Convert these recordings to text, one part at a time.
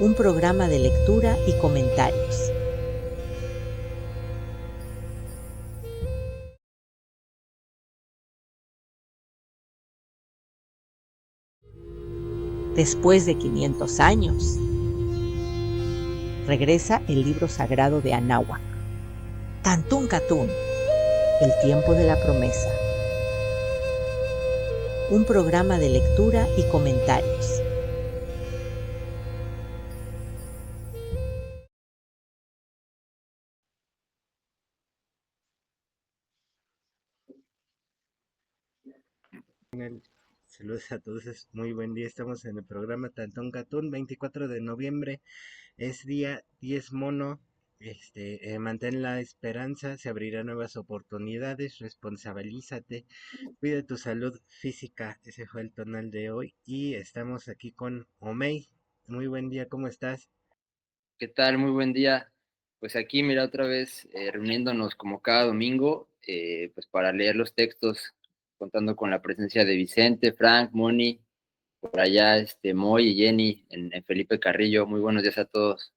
un programa de lectura y comentarios. Después de 500 años, regresa el libro sagrado de Anáhuac, Tantún Catún, el tiempo de la promesa. Un programa de lectura y comentarios. Saludos a todos, muy buen día. Estamos en el programa Tantón Catún, 24 de noviembre, es día 10 mono. Mantén la esperanza, se abrirán nuevas oportunidades, responsabilízate, cuida tu salud física. Ese fue el tonal de hoy y estamos aquí con Omey. Muy buen día, ¿cómo estás? ¿Qué tal? Muy buen día. Pues aquí, mira, otra vez reuniéndonos como cada domingo, pues para leer los textos, contando con la presencia de Vicente, Frank, Moni, por allá, Moy y Jenny en Felipe Carrillo. Muy buenos días a todos.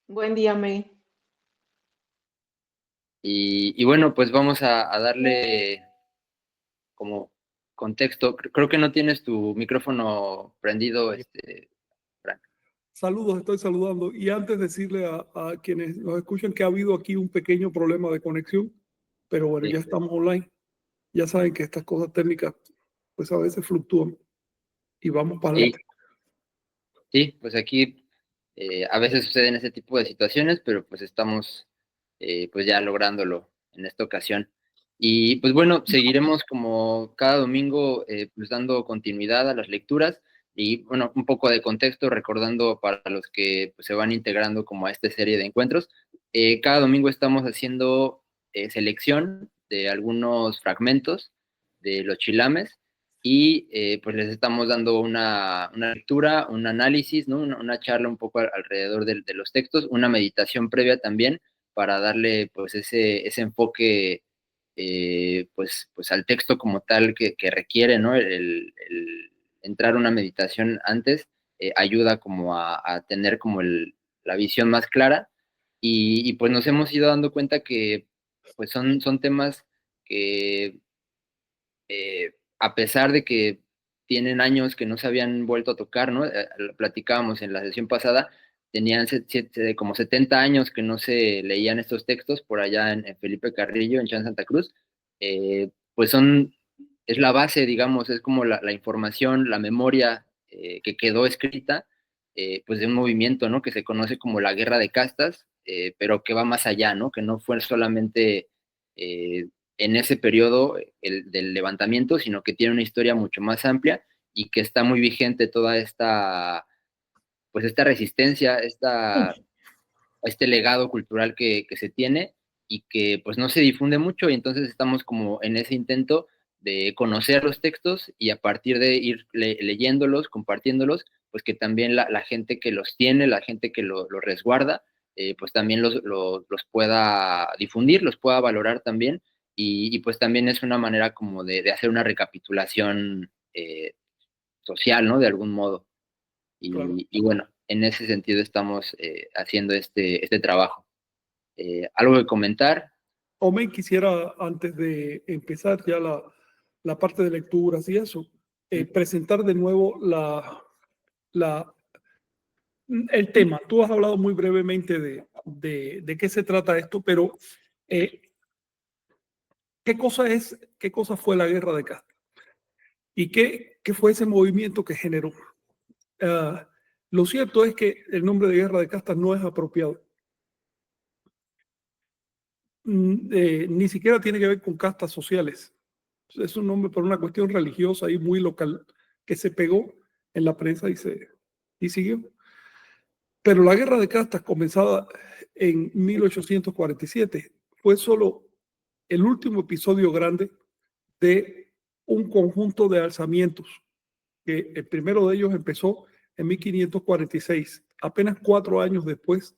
Buen día, May. Y bueno, pues vamos a darle como contexto. Creo que no tienes tu micrófono prendido, Frank. Saludos, estoy saludando. Y antes decirle a quienes nos escuchan que ha habido aquí un pequeño problema de conexión, pero bueno, Sí. ya estamos online. Ya saben que estas cosas técnicas pues a veces fluctúan y vamos para Sí, adelante. sí, pues aquí a veces suceden ese tipo de situaciones, pero pues estamos pues ya lográndolo en esta ocasión. Y pues bueno, seguiremos como cada domingo pues dando continuidad a las lecturas y bueno, un poco de contexto recordando para los que pues, se van integrando como a esta serie de encuentros. Cada domingo estamos haciendo selección de algunos fragmentos de los chilames y pues les estamos dando una lectura, un análisis, ¿no? Una charla un poco alrededor de los textos, una meditación previa también para darle pues ese enfoque pues al texto como tal que requiere, ¿no? El entrar a una meditación antes ayuda como a tener como la visión más clara y pues nos hemos ido dando cuenta que pues son temas que a pesar de que tienen años que no se habían vuelto a tocar, ¿no? Lo platicábamos en la sesión pasada, tenían como 70 años que no se leían estos textos por allá en Felipe Carrillo, en Chan Santa Cruz, pues es la base, digamos, es como la información, la memoria que quedó escrita, pues de un movimiento, ¿no? Que se conoce como la Guerra de Castas, pero que va más allá, ¿no? Que no fue solamente en ese periodo del levantamiento, sino que tiene una historia mucho más amplia y que está muy vigente toda pues esta resistencia, este legado cultural que se tiene y que pues no se difunde mucho y entonces estamos como en ese intento de conocer los textos y a partir de ir leyéndolos, compartiéndolos, pues que también la gente que los tiene, la gente que lo resguarda, pues también los pueda difundir, los pueda valorar también y pues también es una manera como de hacer una recapitulación social, ¿no? De algún modo. Claro. Y bueno, en ese sentido estamos haciendo este trabajo. ¿Algo que comentar? Omen, quisiera, antes de empezar ya la parte de lecturas y eso, presentar de nuevo la, el tema. Tú has hablado muy brevemente de qué se trata esto, pero qué cosa fue la Guerra de Castas? ¿Y qué fue ese movimiento que generó? Lo cierto es que el nombre de Guerra de Castas no es apropiado. Ni siquiera tiene que ver con castas sociales. Es un nombre por una cuestión religiosa y muy local que se pegó en la prensa y siguió. Pero la Guerra de Castas, comenzada en 1847, fue solo el último episodio grande de un conjunto de alzamientos, que el primero de ellos empezó en 1546, apenas 4 años después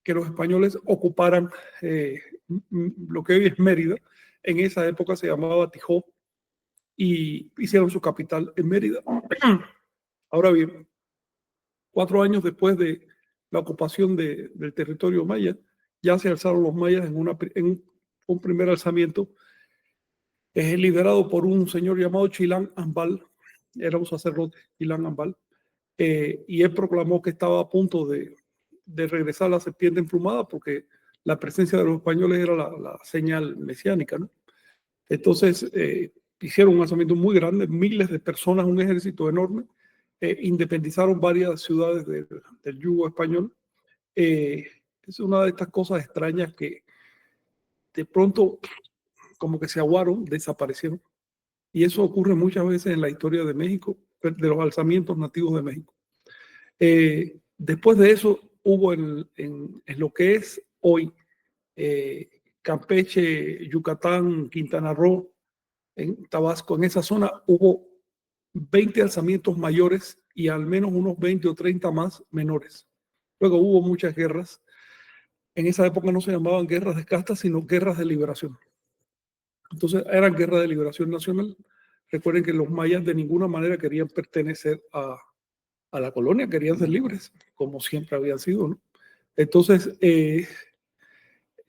que los españoles ocuparan lo que hoy es Mérida. En esa época se llamaba Tijó y hicieron su capital en Mérida. Ahora bien, 4 años después de la ocupación del territorio maya, ya se alzaron los mayas en un primer alzamiento liderado por un señor llamado Chilán Ambal, era un sacerdote, Chilán Ambal, y él proclamó que estaba a punto de regresar la serpiente emplumada porque la presencia de los españoles era la señal mesiánica, ¿no? Entonces hicieron un alzamiento muy grande, miles de personas, un ejército enorme, independizaron varias ciudades del yugo español. Es una de estas cosas extrañas que de pronto como que se aguaron, desaparecieron. Y eso ocurre muchas veces en la historia de México, de los alzamientos nativos de México. Después de eso hubo en lo que es hoy Campeche, Yucatán, Quintana Roo, en Tabasco, en esa zona hubo 20 alzamientos mayores y al menos unos 20 o 30 más menores. Luego hubo muchas guerras. En esa época no se llamaban guerras de casta, sino guerras de liberación. Entonces eran guerras de liberación nacional. Recuerden que los mayas de ninguna manera querían pertenecer a la colonia, querían ser libres, como siempre habían sido, ¿no? Entonces,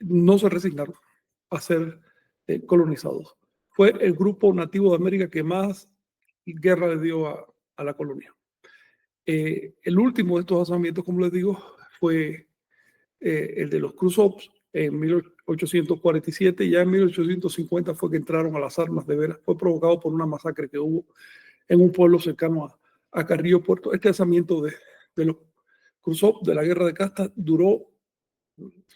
no se resignaron a ser colonizados. Fue el grupo nativo de América que más guerra le dio a la colonia. El último de estos alzamientos, como les digo, fue el de los Cruz-Ups en 1847. Ya en 1850 fue que entraron a las armas de veras. Fue provocado por una masacre que hubo en un pueblo cercano a Carrillo Puerto. Este alzamiento de los Cruz-Ups de la guerra de casta duró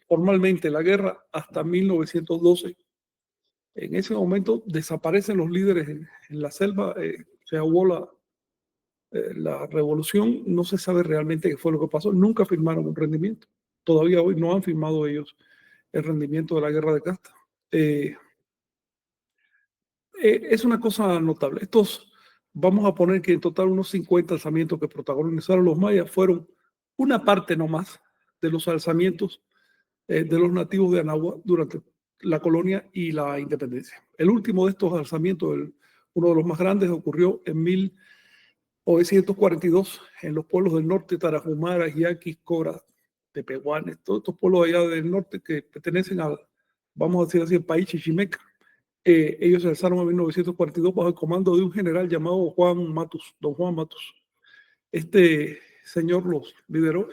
formalmente la guerra hasta 1912. En ese momento desaparecen los líderes en la selva, se ahogó la revolución, no se sabe realmente qué fue lo que pasó, nunca firmaron un rendimiento. Todavía hoy no han firmado ellos el rendimiento de la guerra de casta. Es una cosa notable. Vamos a poner que en total unos 50 alzamientos que protagonizaron los mayas fueron una parte nomás de los alzamientos de los nativos de Anáhuac durante la colonia y la independencia. El último de estos alzamientos, uno de los más grandes, ocurrió en 1942 en los pueblos del norte, Tarahumara, Yaquis, Cora, Tepehuanes, todos estos pueblos allá del norte que pertenecen al, vamos a decir así, el país chichimeca. Ellos se alzaron en 1942 bajo el comando de un general llamado Juan Matus, don Juan Matus. Este señor los lideró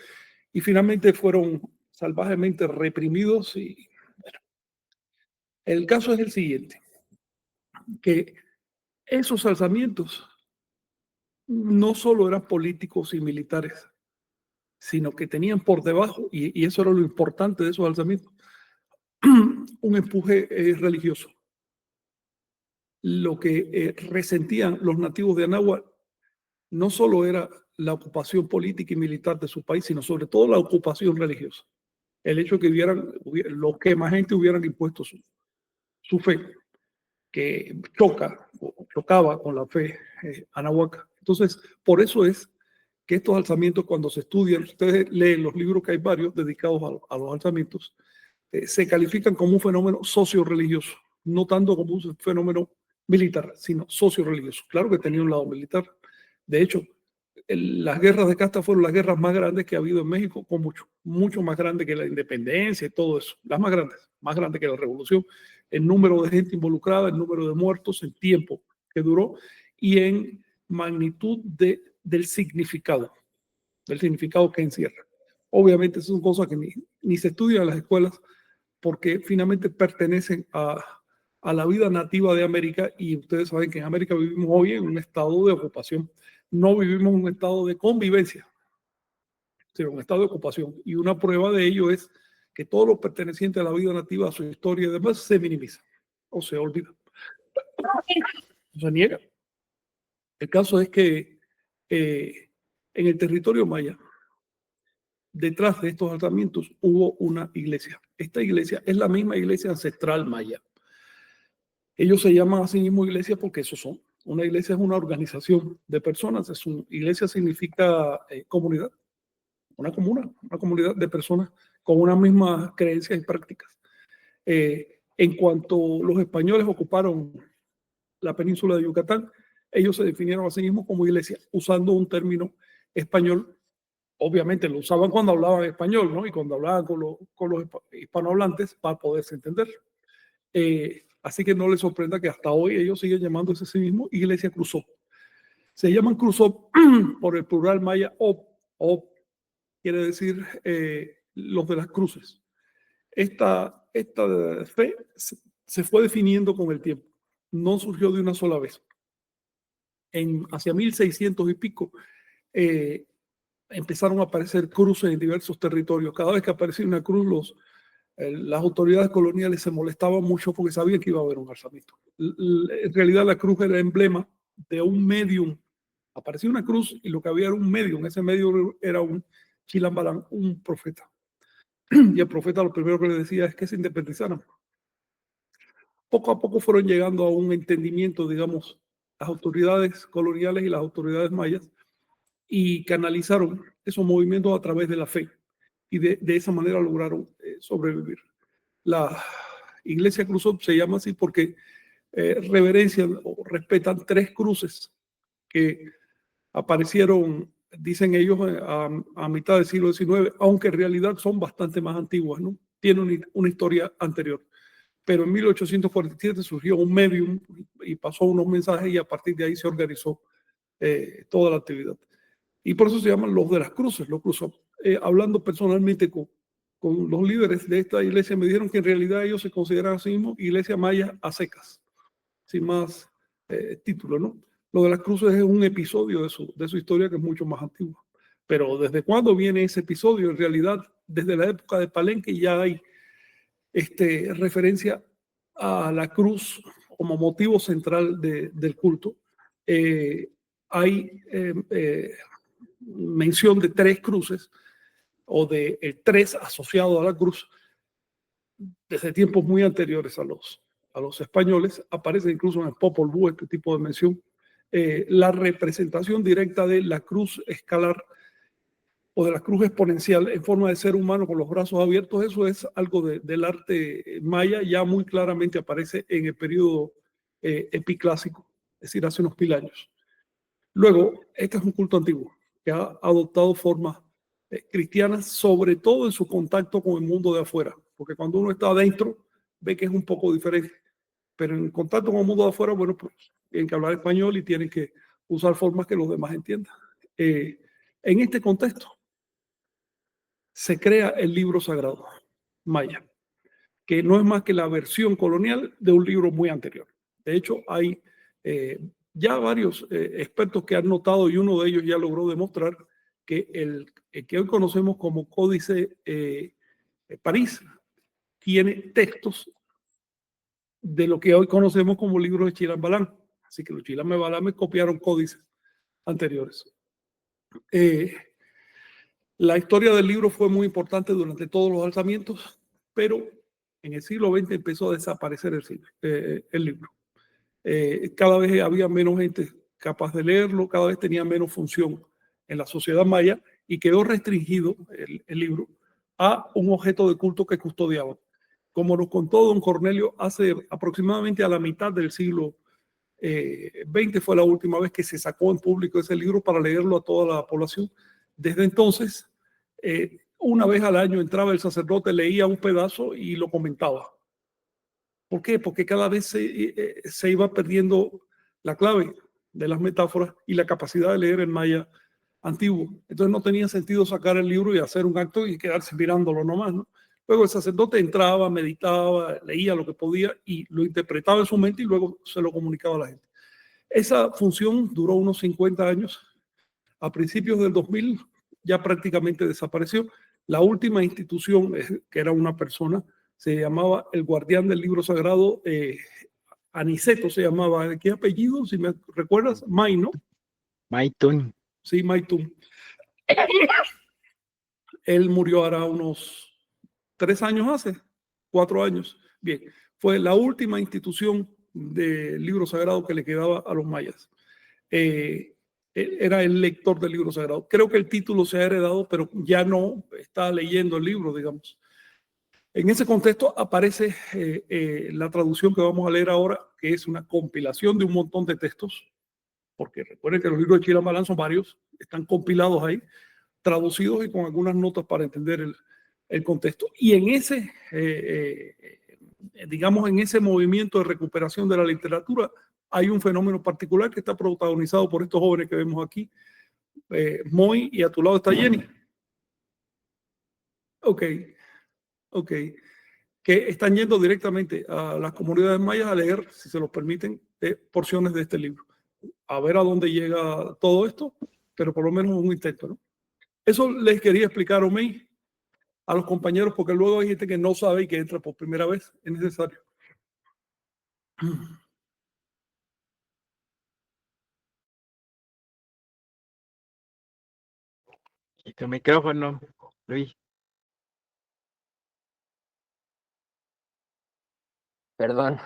y finalmente fueron salvajemente reprimidos. Y bueno, el caso es el siguiente, que esos alzamientos no solo eran políticos y militares, sino que tenían por debajo, y eso era lo importante de esos alzamientos, un empuje religioso. Lo que resentían los nativos de Anáhuac no solo era la ocupación política y militar de su país, sino sobre todo la ocupación religiosa. El hecho de que los que más gente hubieran impuesto su fe, que chocaba con la fe anahuaca. Entonces, por eso es que estos alzamientos, cuando se estudian, ustedes leen los libros, que hay varios dedicados a los alzamientos, se califican como un fenómeno socio-religioso, no tanto como un fenómeno militar, sino socio-religioso. Claro que tenía un lado militar. De hecho, las guerras de casta fueron las guerras más grandes que ha habido en México, con mucho más grandes que la independencia y todo eso. Las más grandes que la revolución, en número de gente involucrada, en número de muertos, en tiempo que duró y en magnitud del significado que encierra. Obviamente, esas son cosas que ni se estudian en las escuelas porque finalmente pertenecen a la vida nativa de América, y ustedes saben que en América vivimos hoy en un estado de ocupación. No vivimos en un estado de convivencia, sino un estado de ocupación. Y una prueba de ello es que todo lo perteneciente a la vida nativa, a su historia y demás, se minimiza o se olvida. Se niega. El caso es que en el territorio maya, detrás de estos alzamientos, hubo una iglesia. Esta iglesia es la misma iglesia ancestral maya. Ellos se llaman a sí mismos iglesia porque eso son. Una iglesia es una organización de personas. Iglesia significa comunidad. Una comunidad de personas con unas mismas creencias y prácticas. En cuanto los españoles ocuparon la península de Yucatán, ellos se definieron a sí mismos como iglesia, usando un término español. Obviamente lo usaban cuando hablaban español, ¿no? Y cuando hablaban con los hispanohablantes para poderse entender. Así que no les sorprenda que hasta hoy ellos siguen llamándose a sí mismos Iglesia Cruzó. Se llaman Cruzó por el plural maya Ob. Ob quiere decir los de las cruces. Esta fe se fue definiendo con el tiempo. No surgió de una sola vez. Hacia 1600 y pico, empezaron a aparecer cruces en diversos territorios. Cada vez que aparecía una cruz, las autoridades coloniales se molestaban mucho porque sabían que iba a haber un alzamiento. En realidad la cruz era el emblema de un medium. Aparecía una cruz y lo que había era un medium. Ese medium era un Chilambalán, un profeta. Y el profeta lo primero que le decía es que se independizaran. Poco a poco fueron llegando a un entendimiento, digamos, las autoridades coloniales y las autoridades mayas, y canalizaron esos movimientos a través de la fe. Y de esa manera lograron sobrevivir. La Iglesia Cruzó se llama así porque reverencian o respetan 3 cruces que aparecieron, dicen ellos, a mitad del siglo XIX, aunque en realidad son bastante más antiguas, ¿no? Tienen una historia anterior. Pero en 1847 surgió un medium y pasó unos mensajes y a partir de ahí se organizó toda la actividad. Y por eso se llaman los de las cruces, los Cruzó. Hablando personalmente con los líderes de esta iglesia, me dijeron que en realidad ellos se consideran a sí mismos iglesia maya a secas, sin más título, ¿no? Lo de las cruces es un episodio de su historia que es mucho más antiguo. Pero ¿desde cuándo viene ese episodio? En realidad, desde la época de Palenque ya hay referencia a la cruz como motivo central del culto. Hay mención de 3 cruces o de el 3 asociado a la cruz desde tiempos muy anteriores a los españoles. Aparece incluso en el Popol Vuh este tipo de mención. La representación directa de la cruz escalar o de la cruz exponencial en forma de ser humano con los brazos abiertos, eso es algo del arte maya, ya muy claramente aparece en el periodo epiclásico, es decir, hace unos 1000 años. Luego, este es un culto antiguo que ha adoptado formas cristianas, sobre todo en su contacto con el mundo de afuera, porque cuando uno está adentro ve que es un poco diferente, pero en contacto con el mundo de afuera, bueno, pues tienen que hablar español y tienen que usar formas que los demás entiendan. En este contexto se crea el libro sagrado maya, que no es más que la versión colonial de un libro muy anterior. De hecho, hay ya varios expertos que han notado, y uno de ellos ya logró demostrar que el que hoy conocemos como Códice París tiene textos de lo que hoy conocemos como libros de Chilambalán. Así que los Chilambalán copiaron códices anteriores. La historia del libro fue muy importante durante todos los alzamientos, pero en el siglo XX empezó a desaparecer el libro. Cada vez había menos gente capaz de leerlo, cada vez tenía menos función en la sociedad maya y quedó restringido el libro a un objeto de culto que custodiaban. Como nos contó don Cornelio, hace aproximadamente a la mitad del siglo XX fue la última vez que se sacó en público ese libro para leerlo a toda la población. Desde entonces, una vez al año entraba el sacerdote, leía un pedazo y lo comentaba. ¿Por qué? Porque cada vez se iba perdiendo la clave de las metáforas y la capacidad de leer el maya antiguo. Entonces no tenía sentido sacar el libro y hacer un acto y quedarse mirándolo nomás, ¿no? Luego el sacerdote entraba, meditaba, leía lo que podía y lo interpretaba en su mente y luego se lo comunicaba a la gente. Esa función duró unos 50 años. A principios del 2000 ya prácticamente desapareció. La última institución, que era una persona, se llamaba el guardián del libro sagrado, Aniceto se llamaba. ¿Qué apellido? Si me recuerdas, May, ¿no? Maytun. Sí, Maytun. Él murió ahora unos 3 años 4 años. Bien, fue la última institución del libro sagrado que le quedaba a los mayas. Era el lector del libro sagrado. Creo que el título se ha heredado, pero ya no está leyendo el libro, digamos. En ese contexto aparece la traducción que vamos a leer ahora, que es una compilación de un montón de textos porque recuerden que los libros de Chilambalán son varios, están compilados ahí, traducidos y con algunas notas para entender el contexto. Y en ese, digamos, en ese movimiento de recuperación de la literatura, hay un fenómeno particular que está protagonizado por estos jóvenes que vemos aquí, Moy, y a tu lado está Jenny. Ok, que están yendo directamente a las comunidades mayas a leer, si se los permiten, porciones de este libro. A ver a dónde llega todo esto, pero por lo menos un intento, ¿no? Eso les quería explicar, Omey, a los compañeros, porque luego hay gente que no sabe y que entra por primera vez. Es necesario. Y tu micrófono, Luis. Perdón,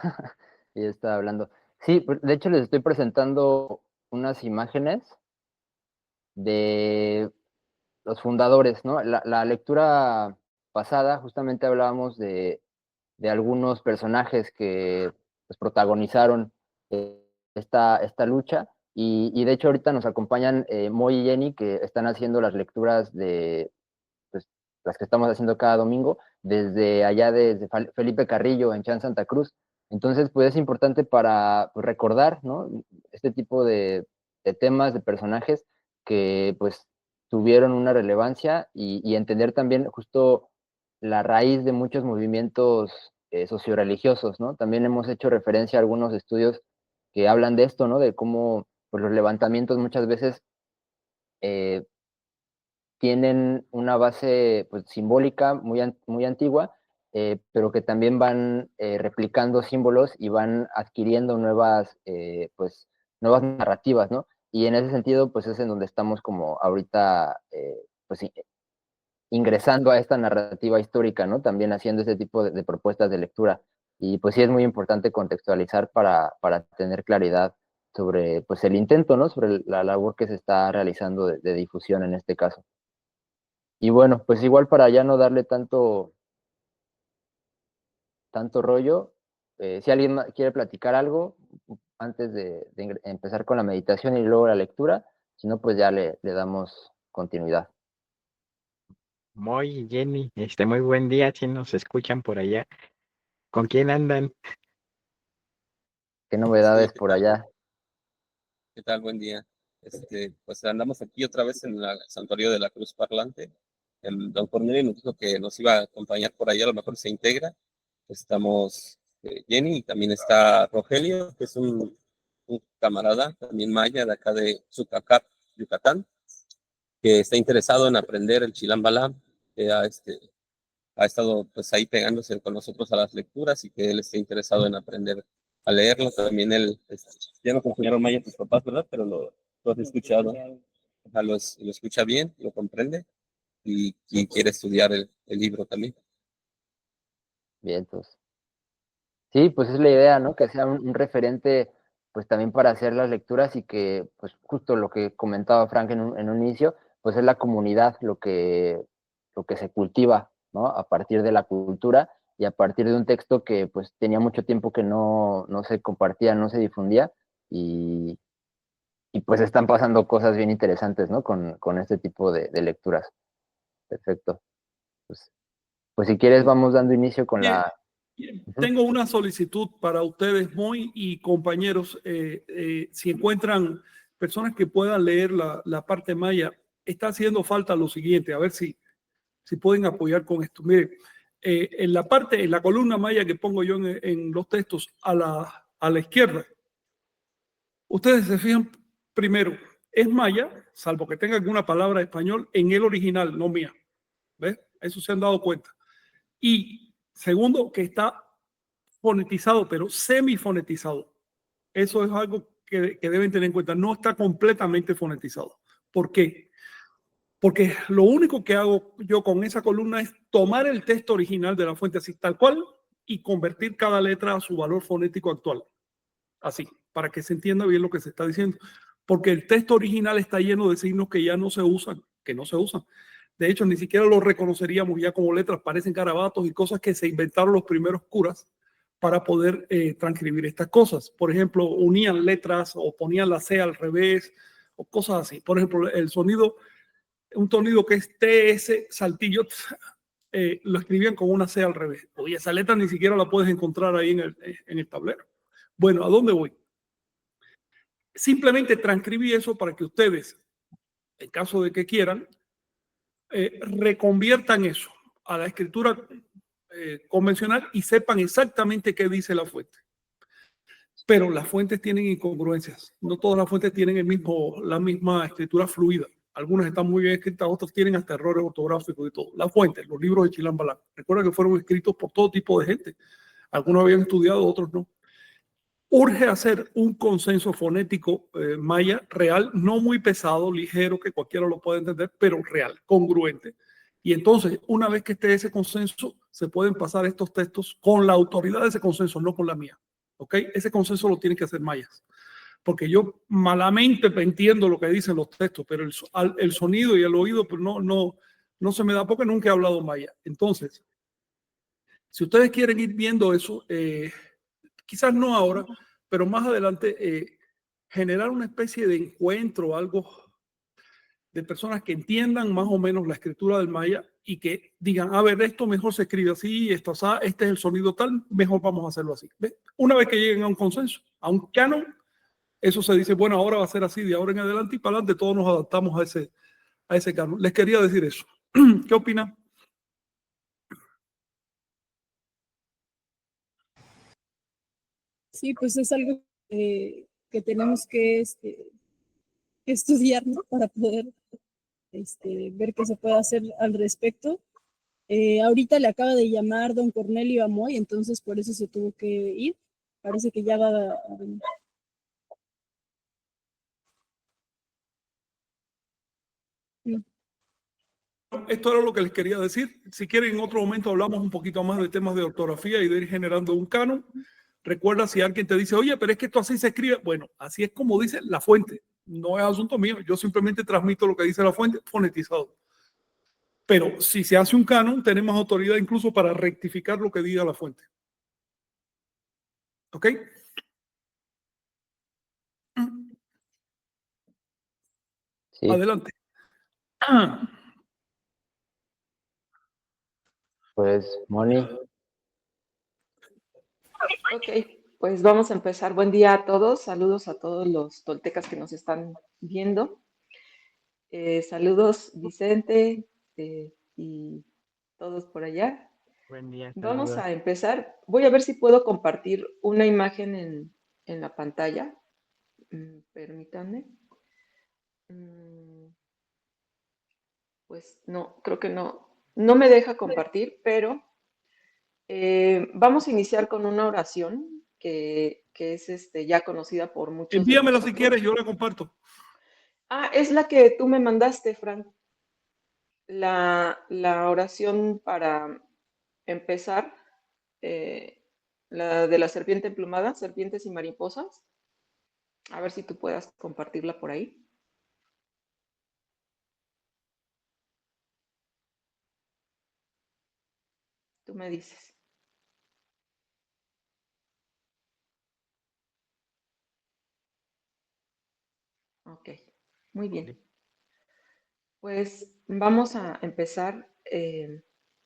ya estaba hablando. Sí, de hecho les estoy presentando unas imágenes de los fundadores, ¿no? La lectura pasada justamente hablábamos de algunos personajes que pues, protagonizaron esta lucha y de hecho ahorita nos acompañan Moy y Jenny que están haciendo las lecturas de pues, las que estamos haciendo cada domingo desde allá desde Felipe Carrillo en Chan Santa Cruz. Entonces pues es importante para pues, recordar, ¿no? Este tipo de temas, de personajes que pues tuvieron una relevancia y entender también justo la raíz de muchos movimientos socioreligiosos, ¿no? También hemos hecho referencia a algunos estudios que hablan de esto, ¿no? De cómo pues, los levantamientos muchas veces tienen una base pues, simbólica muy antigua, pero que también van replicando símbolos y van adquiriendo pues, nuevas narrativas, ¿no? Y en ese sentido, pues es en donde estamos como ahorita, pues ingresando a esta narrativa histórica, ¿no? También haciendo ese tipo de propuestas de lectura. Y pues sí es muy importante contextualizar para tener claridad sobre pues el intento, ¿no? Sobre la labor que se está realizando de difusión en este caso. Y bueno, pues igual para ya no darle tanto rollo, si alguien quiere platicar algo antes de empezar con la meditación y luego la lectura, si no, pues ya le damos continuidad. Moy y Jenny, muy buen día, si nos escuchan por allá. ¿Con quién andan? ¿Qué novedades por allá? ¿Qué tal? Buen día. Pues andamos aquí otra vez en el Santuario de la Cruz Parlante. El don Cornelio nos dijo que nos iba a acompañar por allá, a lo mejor se integra. Estamos Jenny y también está Rogelio, que es un camarada, también maya de acá de Zucacap, Yucatán, que está interesado en aprender el Chilambalá, que ha estado pues ahí pegándose con nosotros a las lecturas y que él está interesado en aprender a leerlo. También él, ya no consideraron maya tus papás, ¿verdad? Pero lo has escuchado. O sea, lo escucha bien, lo comprende y quiere estudiar el libro también. Bien, entonces. Sí, pues es la idea, ¿no? Que sea un referente, pues también para hacer las lecturas y que, pues justo lo que comentaba Frank en un inicio, pues es la comunidad lo que se cultiva, ¿no? A partir de la cultura y a partir de un texto que pues tenía mucho tiempo que no se compartía, no se difundía y pues están pasando cosas bien interesantes, ¿no? Con este tipo de lecturas. Perfecto. Pues si quieres vamos dando inicio con la... Tengo una solicitud para ustedes, Moy y compañeros. Si encuentran personas que puedan leer la parte maya, está haciendo falta lo siguiente, a ver si pueden apoyar con esto. Mire, en la columna maya que pongo yo en los textos a la izquierda, ustedes se fijan primero, es maya, salvo que tenga alguna palabra español en el original, no mía. ¿Ves? Eso se han dado cuenta. Y segundo, que está fonetizado, pero semifonetizado. Eso es algo que deben tener en cuenta. No está completamente fonetizado. ¿Por qué? Porque lo único que hago yo con esa columna es tomar el texto original de la fuente así tal cual y convertir cada letra a su valor fonético actual. Así, para que se entienda bien lo que se está diciendo. Porque el texto original está lleno de signos que ya no se usan, que no se usan. De hecho, ni siquiera los reconoceríamos ya como letras, parecen garabatos y cosas que se inventaron los primeros curas para poder transcribir estas cosas. Por ejemplo, unían letras o ponían la C al revés o cosas así. Por ejemplo, el sonido, un sonido que es TS saltillo, lo escribían con una C al revés. Oye, esa letra ni siquiera la puedes encontrar ahí en el tablero. Bueno, ¿a dónde voy? Simplemente transcribí eso para que ustedes, en caso de que quieran, reconviertan eso a la escritura convencional y sepan exactamente qué dice la fuente. Pero las fuentes tienen incongruencias. No todas las fuentes tienen la misma escritura fluida. Algunas están muy bien escritas, otras tienen hasta errores ortográficos y todo. Las fuentes, los libros de Chilam Balam, recuerda que fueron escritos por todo tipo de gente. Algunos habían estudiado, otros no. Urge hacer un consenso fonético maya real, no muy pesado, ligero, que cualquiera lo pueda entender, pero real, congruente. Y entonces, una vez que esté ese consenso, se pueden pasar estos textos con la autoridad de ese consenso, no con la mía. ¿Ok? Ese consenso lo tienen que hacer mayas. Porque yo malamente entiendo lo que dicen los textos, pero el sonido y el oído pues no se me da porque nunca he hablado maya. Entonces, si ustedes quieren ir viendo eso, quizás no ahora, pero más adelante, generar una especie de encuentro, algo de personas que entiendan más o menos la escritura del maya y que digan, a ver, esto mejor se escribe así, esto, este es el sonido tal, mejor vamos a hacerlo así. ¿Ves? Una vez que lleguen a un consenso, a un canon, eso se dice, bueno, ahora va a ser así, de ahora en adelante y para adelante todos nos adaptamos a ese canon. Les quería decir eso. ¿Qué opinan? Sí, pues es algo que tenemos que estudiar, ¿no? Para poder ver qué se puede hacer al respecto. Ahorita le acaba de llamar don Cornelio Amoy, entonces por eso se tuvo que ir. Parece que ya va a venir. Esto era lo que les quería decir. Si quieren, en otro momento hablamos un poquito más de temas de ortografía y de ir generando un canon. Recuerda, si alguien te dice, oye, pero es que esto así se escribe. Bueno, así es como dice la fuente. No es asunto mío. Yo simplemente transmito lo que dice la fuente fonetizado. Pero si se hace un canon, tenemos autoridad incluso para rectificar lo que diga la fuente. ¿Ok? Sí. Adelante. Pues, Moni. Ok, pues vamos a empezar. Buen día a todos. Saludos a todos los toltecas que nos están viendo. Saludos, Vicente, y todos por allá. Buen día. Vamos Saludos. a empezar. Voy a ver si puedo compartir una imagen en la pantalla. Permítanme. Pues no, creo que no me deja compartir, pero vamos a iniciar con una oración que es ya conocida por muchos de Envíamela si nosotros. quieres, yo la comparto. Es la que tú me mandaste, Frank. La oración para empezar, la de la serpiente emplumada, serpientes y mariposas. A ver si tú puedas compartirla por ahí. Tú me dices. Ok, muy bien. Pues vamos a empezar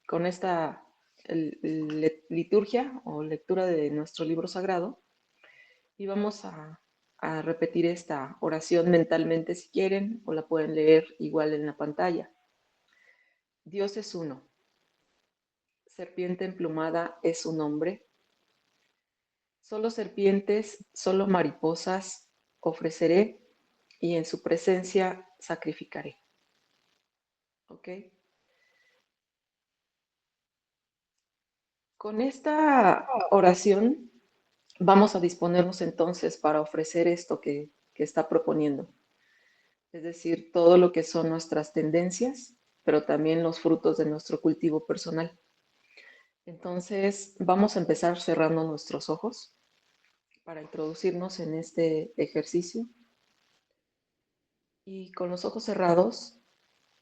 con esta liturgia o lectura de nuestro libro sagrado y vamos a repetir esta oración mentalmente si quieren o la pueden leer igual en la pantalla. Dios es uno. Serpiente emplumada es su nombre. Solo serpientes, solo mariposas ofreceré y en su presencia sacrificaré. ¿Ok? Con esta oración vamos a disponernos entonces para ofrecer esto que está proponiendo. Es decir, todo lo que son nuestras tendencias, pero también los frutos de nuestro cultivo personal. Entonces, vamos a empezar cerrando nuestros ojos para introducirnos en este ejercicio. Y con los ojos cerrados,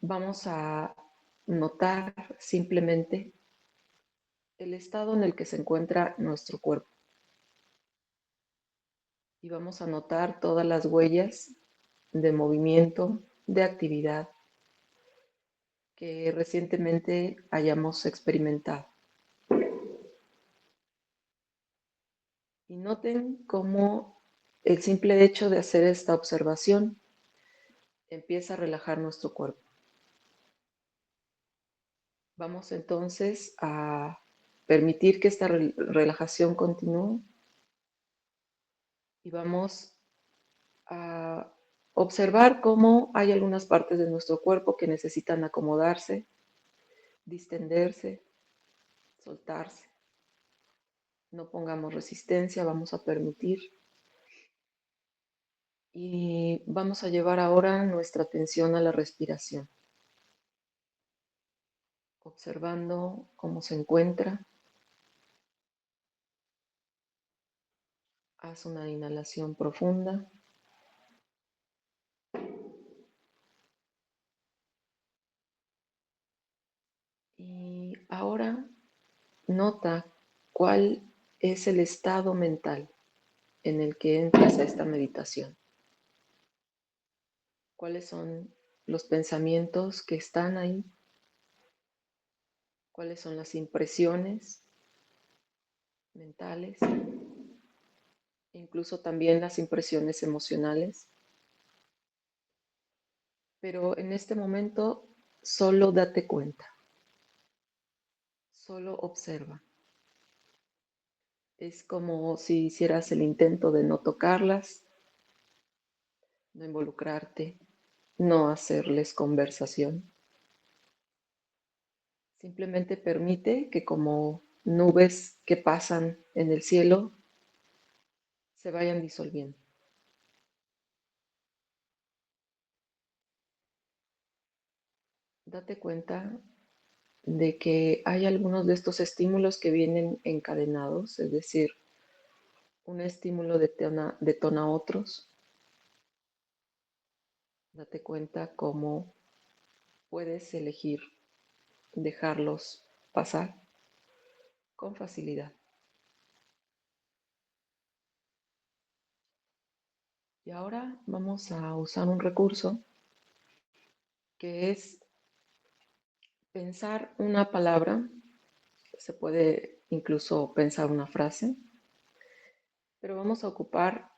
vamos a notar simplemente el estado en el que se encuentra nuestro cuerpo. Y vamos a notar todas las huellas de movimiento, de actividad que recientemente hayamos experimentado. Y noten cómo el simple hecho de hacer esta observación empieza a relajar nuestro cuerpo. Vamos entonces a permitir que esta relajación continúe y vamos a observar cómo hay algunas partes de nuestro cuerpo que necesitan acomodarse, distenderse, soltarse. No pongamos resistencia, vamos a permitir. Y vamos a llevar ahora nuestra atención a la respiración, observando cómo se encuentra. Haz una inhalación profunda. Y ahora nota cuál es el estado mental en el que entras a esta meditación. ¿Cuáles son los pensamientos que están ahí? ¿Cuáles son las impresiones mentales? Incluso también las impresiones emocionales. Pero en este momento solo date cuenta, solo observa. Es como si hicieras el intento de no tocarlas, no involucrarte, no hacerles conversación. Simplemente permite que como nubes que pasan en el cielo se vayan disolviendo. Date cuenta de que hay algunos de estos estímulos que vienen encadenados, es decir, un estímulo detona otros. Date cuenta cómo puedes elegir dejarlos pasar con facilidad. Y ahora vamos a usar un recurso que es pensar una palabra. Se puede incluso pensar una frase, pero vamos a ocupar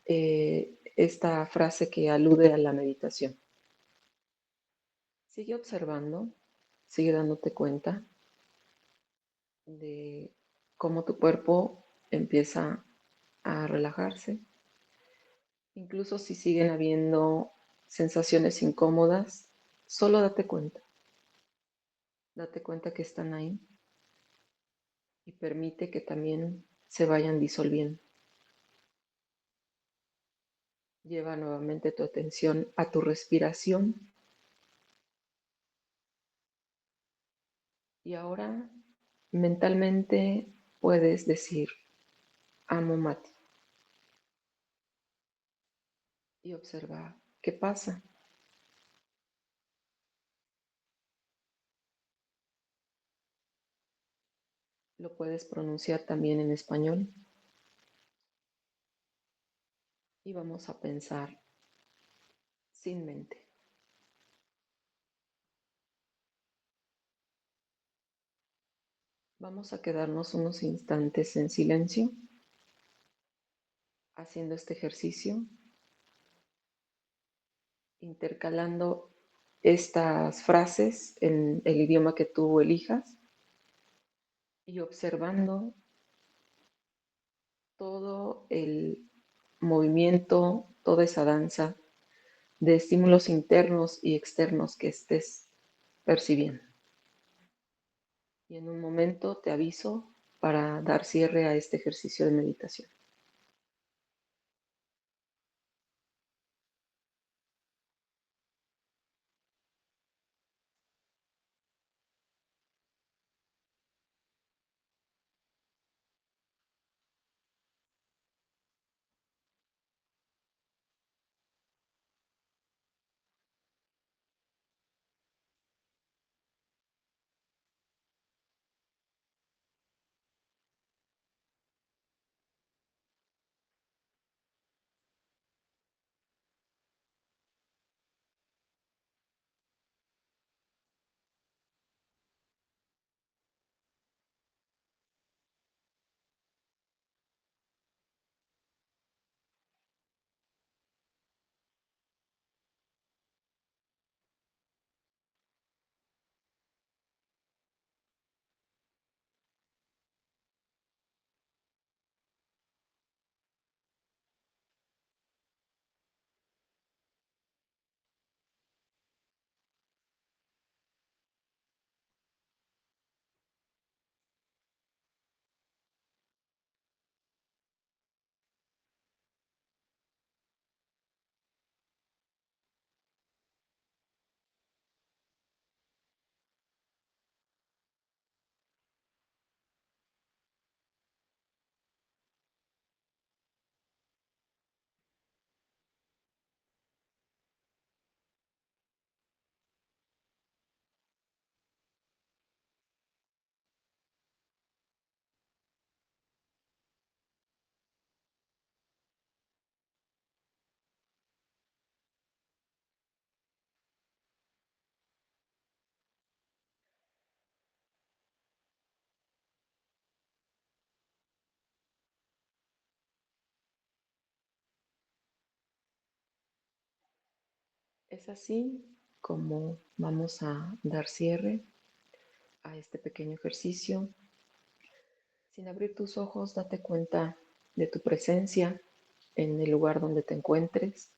esta frase que alude a la meditación. Sigue observando, sigue dándote cuenta de cómo tu cuerpo empieza a relajarse. Incluso si siguen habiendo sensaciones incómodas, solo date cuenta. Date cuenta que están ahí y permite que también se vayan disolviendo. Lleva nuevamente tu atención a tu respiración. Y ahora mentalmente puedes decir, amo Mati. Y observa qué pasa. Lo puedes pronunciar también en español. Y vamos a pensar sin mente. Vamos a quedarnos unos instantes en silencio, haciendo este ejercicio, intercalando estas frases en el idioma que tú elijas y observando todo el movimiento, toda esa danza de estímulos internos y externos que estés percibiendo. Y en un momento te aviso para dar cierre a este ejercicio de meditación. Es así como vamos a dar cierre a este pequeño ejercicio. Sin abrir tus ojos, date cuenta de tu presencia en el lugar donde te encuentres.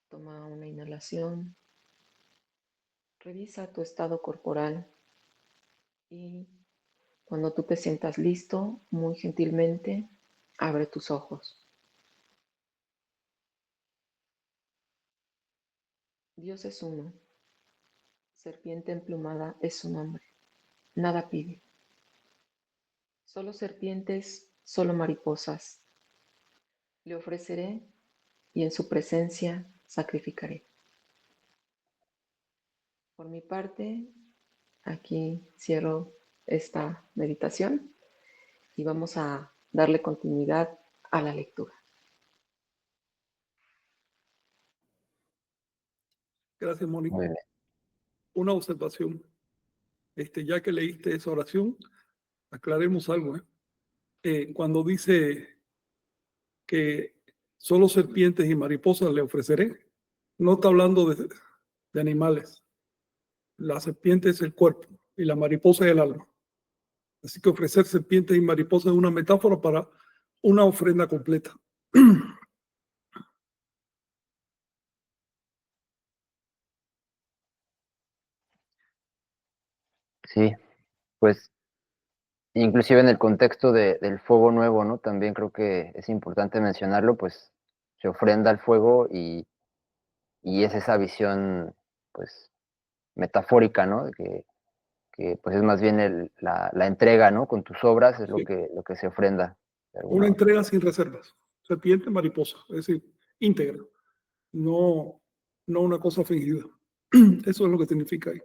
Toma una inhalación, revisa tu estado corporal y cuando tú te sientas listo, muy gentilmente, abre tus ojos. Dios es uno. Serpiente emplumada es su nombre. Nada pide. Solo serpientes, solo mariposas. Le ofreceré y en su presencia sacrificaré. Por mi parte, aquí cierro esta meditación y vamos a darle continuidad a la lectura. Gracias, Mónica. Muy bien. Una observación. Ya que leíste esa oración, aclaremos algo. Cuando dice que solo serpientes y mariposas le ofreceré, no está hablando de animales. La serpiente es el cuerpo y la mariposa es el alma. Así que ofrecer serpientes y mariposas es una metáfora para una ofrenda completa. Sí, pues inclusive en el contexto del fuego nuevo, ¿no? También creo que es importante mencionarlo, pues se ofrenda al fuego y es esa visión, pues, metafórica, ¿no? Que pues es más bien la entrega, ¿no? Con tus obras es Sí. lo que se ofrenda. Una entrega sin reservas. Serpiente, mariposa, es decir, íntegra. No una cosa fingida. Eso es lo que significa ahí.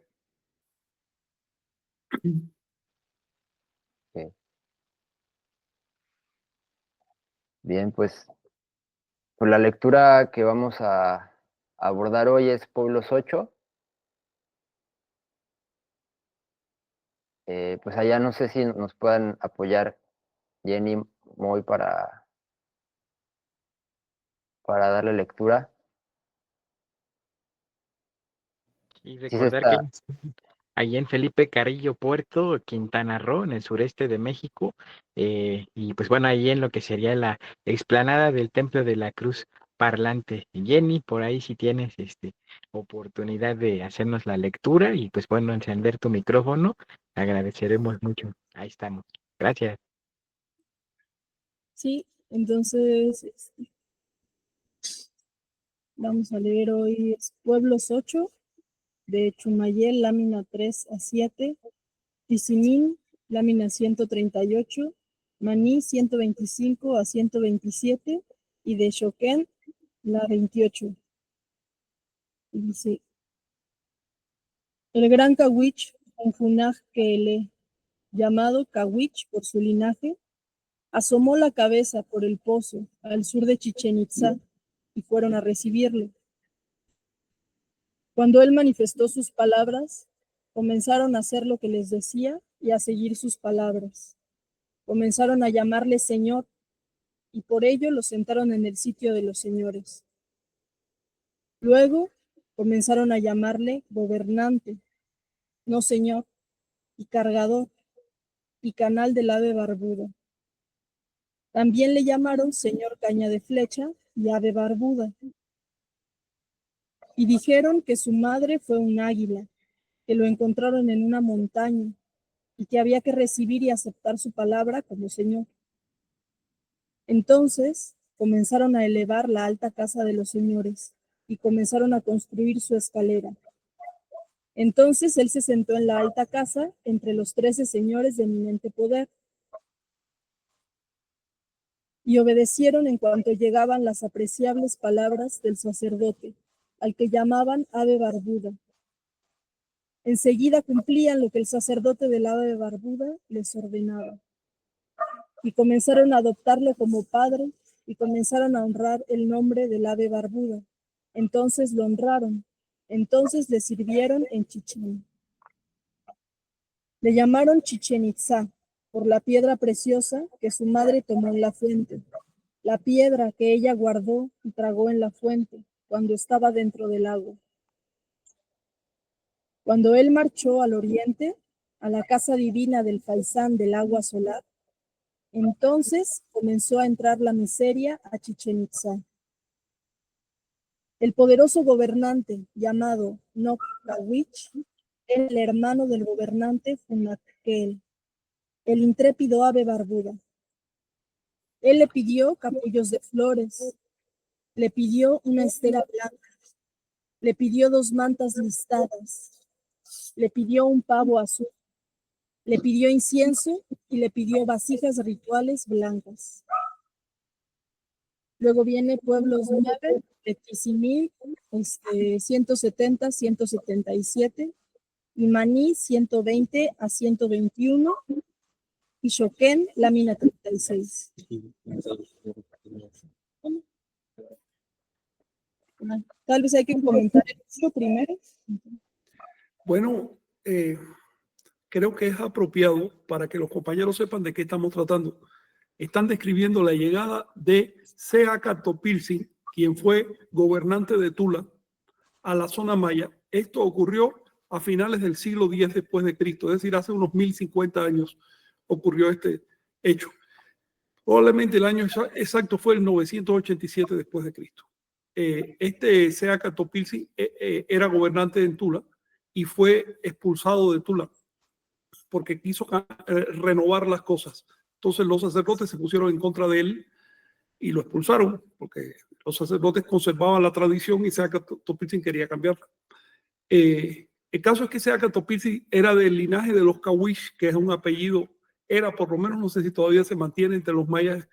Sí. Bien, pues la lectura que vamos a abordar hoy es Pueblos 8. Pues allá no sé si nos puedan apoyar Jenny, Moy para darle lectura. Y Sí se recordar que está, ahí en Felipe Carrillo Puerto, Quintana Roo, en el sureste de México, y pues bueno, ahí en lo que sería la explanada del Templo de la Cruz Parlante. Jenny, por ahí si tienes oportunidad de hacernos la lectura y pues bueno, encender tu micrófono, agradeceremos mucho. Ahí estamos. Gracias. Sí, entonces vamos a leer hoy Pueblos 8, de Chumayel, lámina 3 a 7, Tizimín, lámina 138, Maní 125 a 127 y de Shoken, la 28. Y dice, el gran Kawich, un Funaj Keele, llamado Kawich por su linaje, asomó la cabeza por el pozo al sur de Chichén Itzá y fueron a recibirlo. Cuando él manifestó sus palabras, comenzaron a hacer lo que les decía y a seguir sus palabras. Comenzaron a llamarle Señor y por ello lo sentaron en el sitio de los señores. Luego comenzaron a llamarle Gobernante, no Señor, y Cargador, y Canal del Ave Barbuda. También le llamaron Señor Caña de Flecha y Ave Barbuda. Y dijeron que su madre fue un águila, que lo encontraron en una montaña y que había que recibir y aceptar su palabra como Señor. Entonces comenzaron a elevar la alta casa de los señores y comenzaron a construir su escalera. Entonces él se sentó en la alta casa entre los 13 señores de eminente poder y obedecieron en cuanto llegaban las apreciables palabras del sacerdote, al que llamaban Ave Barbuda. Enseguida cumplían lo que el sacerdote del Ave Barbuda les ordenaba. Y comenzaron a adoptarlo como padre y comenzaron a honrar el nombre del Ave Barbuda. Entonces lo honraron. Entonces le sirvieron en Chichén. Le llamaron Chichén Itzá por la piedra preciosa que su madre tomó en la fuente, la piedra que ella guardó y tragó en la fuente, cuando estaba dentro del agua. Cuando él marchó al oriente, a la casa divina del faisán del agua solar, entonces comenzó a entrar la miseria a Chichén Itzá. El poderoso gobernante llamado Nokawich era el hermano del gobernante Funakkel, el intrépido ave barbuda. Él le pidió capullos de flores, le pidió una estera blanca, le pidió 2 mantas listadas, le pidió un pavo azul, le pidió incienso y le pidió vasijas rituales blancas. Luego viene Pueblos 9, de Tizimí, 170, 177, y Maní, 120 a 121, y Xoquén, lámina 36. Tal vez hay que comentar esto primero. Bueno, creo que es apropiado para que los compañeros sepan de qué estamos tratando. Están describiendo la llegada de Seaca Topilzin, quien fue gobernante de Tula, a la zona maya. Esto ocurrió a finales del siglo X después de Cristo, es decir, hace unos 1050 años ocurrió este hecho. Probablemente el año exacto fue el 987 después de Cristo. Este Seaca Topilzin era gobernante en Tula y fue expulsado de Tula porque quiso renovar las cosas. Entonces los sacerdotes se pusieron en contra de él y lo expulsaron porque los sacerdotes conservaban la tradición y Seaca Topilzin quería cambiarla. El caso es que Seaca Topilzin era del linaje de los Cahuich, que es un apellido, era por lo menos, no sé si todavía se mantiene entre los mayas,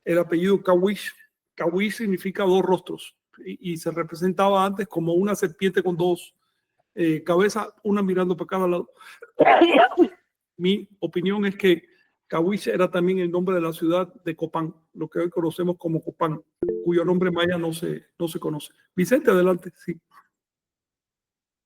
el apellido Cahuich. Cahuich significa 2 rostros y se representaba antes como una serpiente con 2 cabezas, una mirando para cada lado. Mi opinión es que Cahuich era también el nombre de la ciudad de Copán, lo que hoy conocemos como Copán, cuyo nombre maya no se conoce. Vicente, adelante. Sí.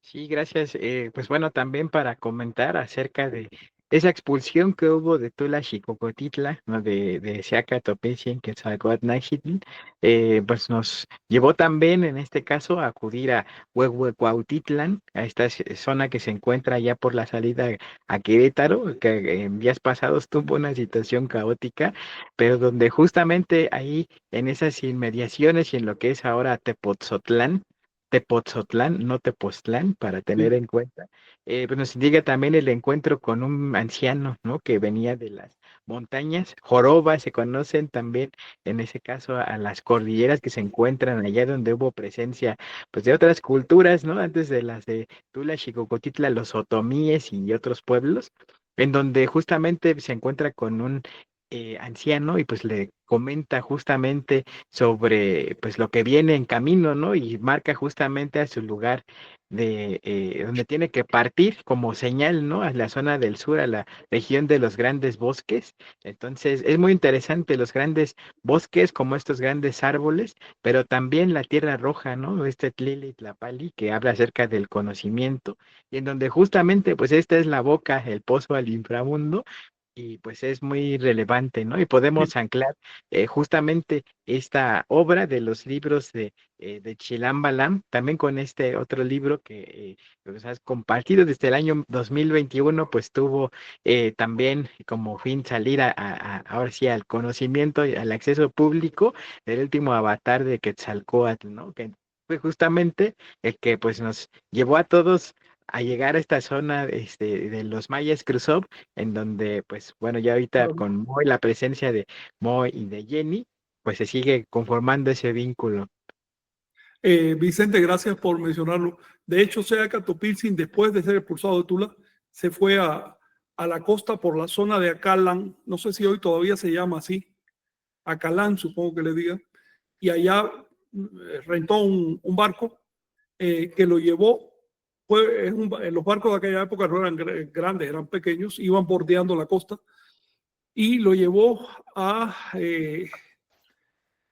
Sí, gracias. Pues bueno, también para comentar acerca de esa expulsión que hubo de Tula Xicocotitla, ¿no? de Seaca Topilzin, Quetzalcóatl, pues nos llevó también en este caso a acudir a Huehuecuautitlán, a esta zona que se encuentra ya por la salida a Querétaro, que en días pasados tuvo una situación caótica, pero donde justamente ahí en esas inmediaciones y en lo que es ahora Tepotzotlán, no Tepoztlán, para tener en cuenta. Pues nos indica también el encuentro con un anciano, ¿no? Que venía de las montañas, Joroba, se conocen también, en ese caso, a las cordilleras que se encuentran allá donde hubo presencia, pues, de otras culturas, ¿no? Antes de las de Tula, Xicocotitla, los otomíes y otros pueblos, en donde justamente se encuentra con un anciano y pues le comenta justamente sobre pues lo que viene en camino, ¿no? Y marca justamente a su lugar de donde tiene que partir como señal, ¿no? A la zona del sur, a la región de los grandes bosques. Entonces es muy interesante los grandes bosques como estos grandes árboles, pero también la tierra roja, ¿no? Este Tlili-Tlapali que habla acerca del conocimiento y en donde justamente pues esta es la boca, el pozo al inframundo. Y pues es muy relevante, ¿no? Y podemos anclar justamente esta obra de los libros de Chilam Balam, también con este otro libro que pues has compartido desde el año 2021, pues tuvo también como fin salir ahora sí al conocimiento y al acceso público del último avatar de Quetzalcóatl, ¿no? Que fue justamente el que pues nos llevó a todos a llegar a esta zona de los mayas Cruzov, en donde, pues, bueno, ya ahorita con Moy, la presencia de Moy y de Jenny, pues se sigue conformando ese vínculo. Vicente, gracias por mencionarlo. De hecho, Seaca Topilzin, después de ser expulsado de Tula, se fue a la costa por la zona de Acalán, no sé si hoy todavía se llama así, Acalán, supongo que le digan, y allá rentó un barco que lo llevó. Los barcos de aquella época no eran grandes, eran pequeños, iban bordeando la costa y lo llevó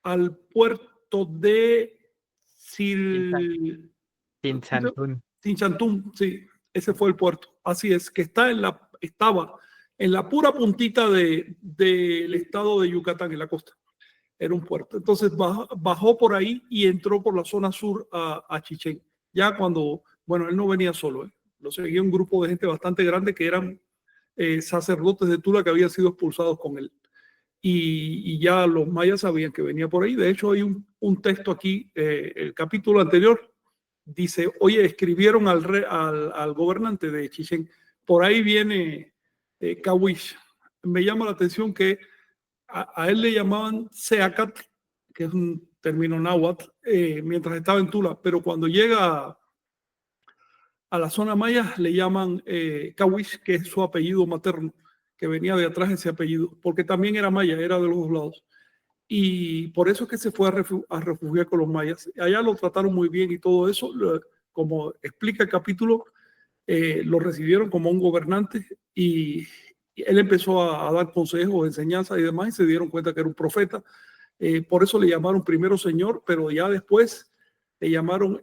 al puerto de Chinchantún, sí, ese fue el puerto. Así es, que estaba en la pura puntita del estado de Yucatán, en la costa. era un puerto. Entonces bajó por ahí y entró por la zona sur a Chichén. Ya cuando, bueno, él no venía solo, lo seguía un grupo de gente bastante grande que eran sacerdotes de Tula que habían sido expulsados con él. Y ya los mayas sabían que venía por ahí. De hecho, hay un texto aquí, el capítulo anterior, dice, oye, escribieron al gobernante de Chichén, por ahí viene Cahuich. Me llama la atención que a él le llamaban Seacat, que es un término náhuatl, mientras estaba en Tula, pero cuando llega a la zona maya le llaman Cahuich, que es su apellido materno, que venía de atrás ese apellido, porque también era maya, era de los dos lados. Y por eso es que se fue a refugiar con los mayas. Allá lo trataron muy bien y todo eso, como explica el capítulo, lo recibieron como un gobernante y él empezó a dar consejos, enseñanzas y demás y se dieron cuenta que era un profeta. Por eso le llamaron primero señor, pero ya después le llamaron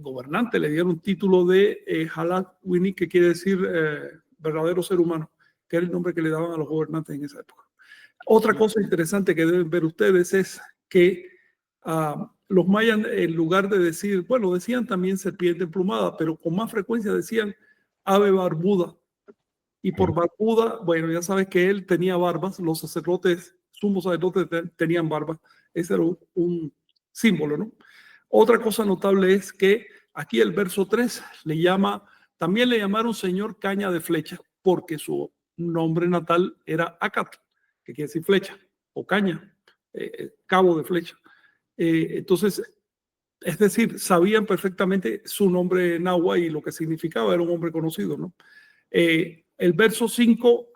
gobernante, le dieron un título de Halak Wini, que quiere decir verdadero ser humano, que era el nombre que le daban a los gobernantes en esa época. Otra cosa interesante que deben ver ustedes es que los mayas, en lugar de decir, bueno, decían también serpiente emplumada, pero con más frecuencia decían ave barbuda. Y por barbuda, bueno, ya sabes que él tenía barbas, los sacerdotes, sumos sacerdotes tenían barbas. Ese era un símbolo, ¿no? Otra cosa notable es que aquí el verso 3 también le llamaron señor caña de flecha, porque su nombre natal era Acat, que quiere decir flecha o caña, cabo de flecha. Entonces, es decir, sabían perfectamente su nombre náhuatl y lo que significaba, era un hombre conocido, ¿no? El verso 5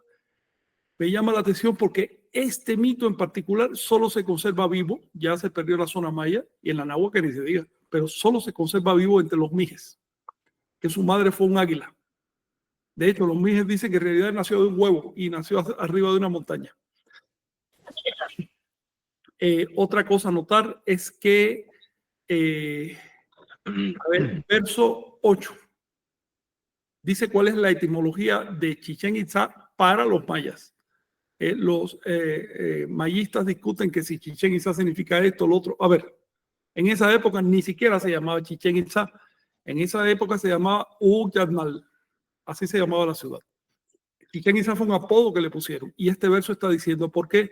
me llama la atención porque este mito en particular solo se conserva vivo, ya se perdió en la zona maya y en la náhuatl que ni se diga, pero solo se conserva vivo entre los mijes, que su madre fue un águila. De hecho, los mijes dicen que en realidad nació de un huevo y nació arriba de una montaña. Otra cosa a notar es que, a ver, verso 8 dice cuál es la etimología de Chichén Itzá para los mayas. Los mayistas discuten que si Chichén Itzá significa esto o lo otro. A ver, en esa época ni siquiera se llamaba Chichén Itzá. En esa época se llamaba Uyatmal. Así se llamaba la ciudad. Chichén Itzá fue un apodo que le pusieron. Y este verso está diciendo por qué.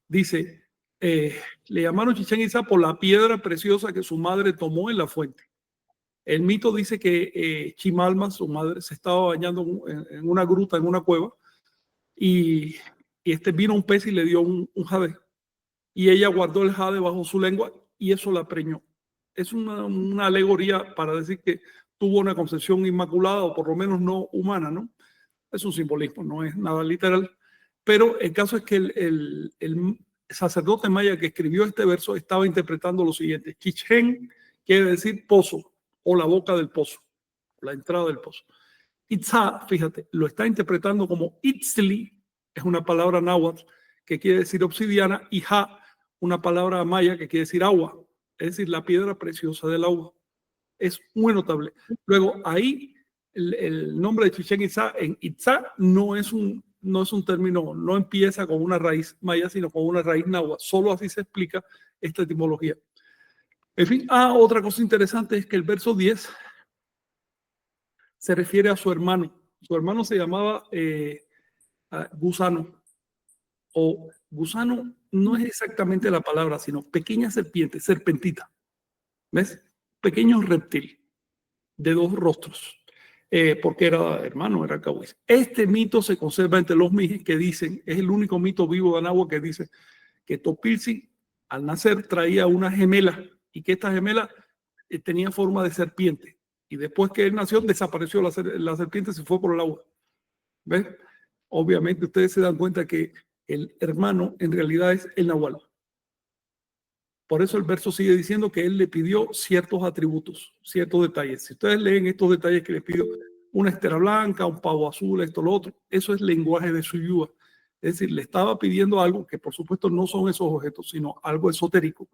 Dice, le llamaron Chichén Itzá por la piedra preciosa que su madre tomó en la fuente. El mito dice que Chimalma, su madre, se estaba bañando en una gruta, en una cueva, y vino un pez y le dio un jade. Y ella guardó el jade bajo su lengua y eso la preñó. Es una alegoría para decir que tuvo una concepción inmaculada o por lo menos no humana, ¿no? Es un simbolismo, no es nada literal. Pero el caso es que el sacerdote maya que escribió este verso estaba interpretando lo siguiente. Chichén quiere decir pozo o la boca del pozo, la entrada del pozo. Itzá, fíjate, lo está interpretando como Itzli, es una palabra náhuatl que quiere decir obsidiana, y Ja, una palabra maya que quiere decir agua, es decir, la piedra preciosa del agua. Es muy notable. Luego, ahí el nombre de Chichén Itzá en Itzá no es un término, no empieza con una raíz maya, sino con una raíz náhuatl. Solo así se explica esta etimología. En fin, otra cosa interesante es que el verso 10 se refiere a su hermano. Su hermano se llamaba gusano. O gusano no es exactamente la palabra, sino pequeña serpiente, serpentita. ¿Ves? Pequeño reptil de dos rostros. Porque era hermano, era cahuis. Este mito se conserva entre los mijes que dicen, es el único mito vivo de Anáhuac que dice que Topilsi al nacer traía una gemela y que esta gemela tenía forma de serpiente. Y después que él nació, desapareció la serpiente, se fue por el agua. ¿Ves? Obviamente ustedes se dan cuenta que el hermano en realidad es el nahual. Por eso el verso sigue diciendo que él le pidió ciertos atributos, ciertos detalles. Si ustedes leen estos detalles que le pidió, una estera blanca, un pavo azul, esto, lo otro, eso es lenguaje de Suyúa. Es decir, le estaba pidiendo algo que por supuesto no son esos objetos, sino algo esotérico.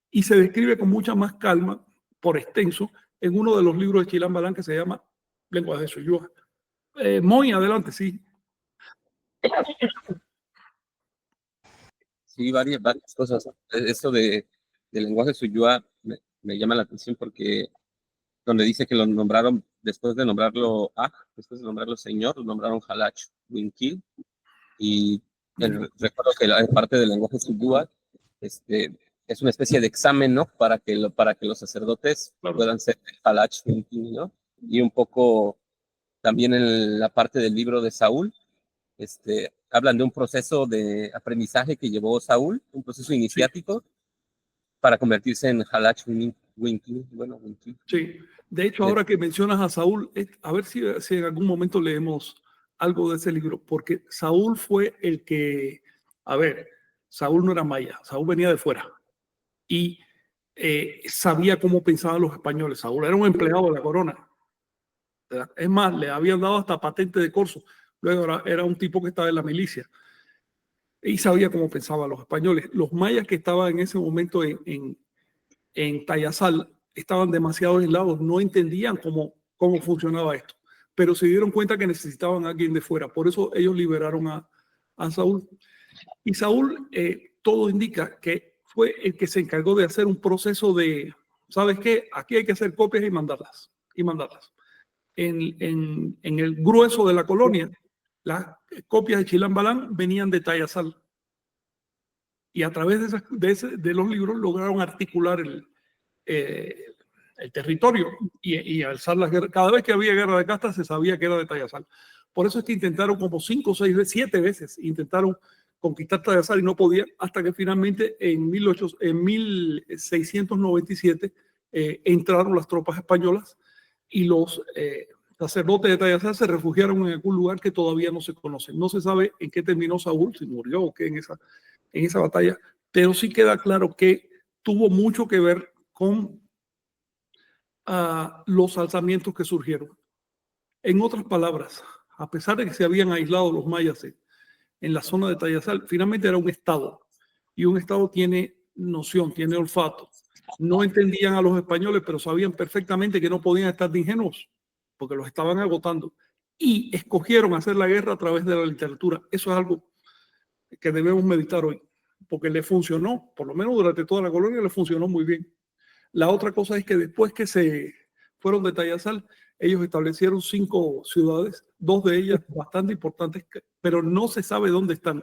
Y se describe con mucha más calma, por extenso, en uno de los libros de Chilam Balam que se llama Lenguaje de Suyúa. Muy adelante, sí. Sí, varias cosas. Esto del lenguaje suyua me llama la atención porque donde dice que lo nombraron, después de nombrarlo después de nombrarlo señor, lo nombraron Halach Winkil, y recuerdo que la parte del lenguaje suyua es una especie de examen, ¿no? Para que los sacerdotes puedan ser Halach Winkil, ¿no? Y un poco también en la parte del libro de Saúl, hablan de un proceso de aprendizaje que llevó Saúl, un proceso iniciático, para convertirse en Halach Winkil. Bueno, Winkil. Sí, de hecho, ahora que mencionas a Saúl, a ver si en algún momento leemos algo de ese libro, porque Saúl fue el que, a ver, Saúl no era maya, Saúl venía de fuera y sabía cómo pensaban los españoles. Saúl era un empleado de la corona. Es más, le habían dado hasta patente de corso. Luego era un tipo que estaba en la milicia y sabía cómo pensaban los españoles. Los mayas que estaban en ese momento en Tayasal estaban demasiado aislados, no entendían cómo funcionaba esto, pero se dieron cuenta que necesitaban a alguien de fuera. Por eso ellos liberaron a Saúl. Y Saúl, todo indica que fue el que se encargó de hacer un proceso de, ¿sabes qué? Aquí hay que hacer copias y mandarlas. En el grueso de la colonia, las copias de Chilam Balam venían de Tayasal. Y a través de los libros lograron articular el territorio y alzar las guerras. Cada vez que había guerra de castas se sabía que era de Tayasal. Por eso es que intentaron como 5, 6, 7 veces, intentaron conquistar Tayasal y no podían, hasta que finalmente en 1697 entraron las tropas españolas y los sacerdotes de Tayasal se refugiaron en algún lugar que todavía no se conoce. No se sabe en qué terminó Saúl, si murió o qué en esa batalla, pero sí queda claro que tuvo mucho que ver con los alzamientos que surgieron. En otras palabras, a pesar de que se habían aislado los mayas en la zona de Tayasal, finalmente era un estado, y un estado tiene noción, tiene olfato. No entendían a los españoles, pero sabían perfectamente que no podían estar de ingenuos, porque los estaban agotando, y escogieron hacer la guerra a través de la literatura. Eso es algo que debemos meditar hoy, porque le funcionó, por lo menos durante toda la colonia, le funcionó muy bien. La otra cosa es que después que se fueron de Tayasal, ellos establecieron 5 ciudades, 2 de ellas bastante importantes, pero no se sabe dónde están.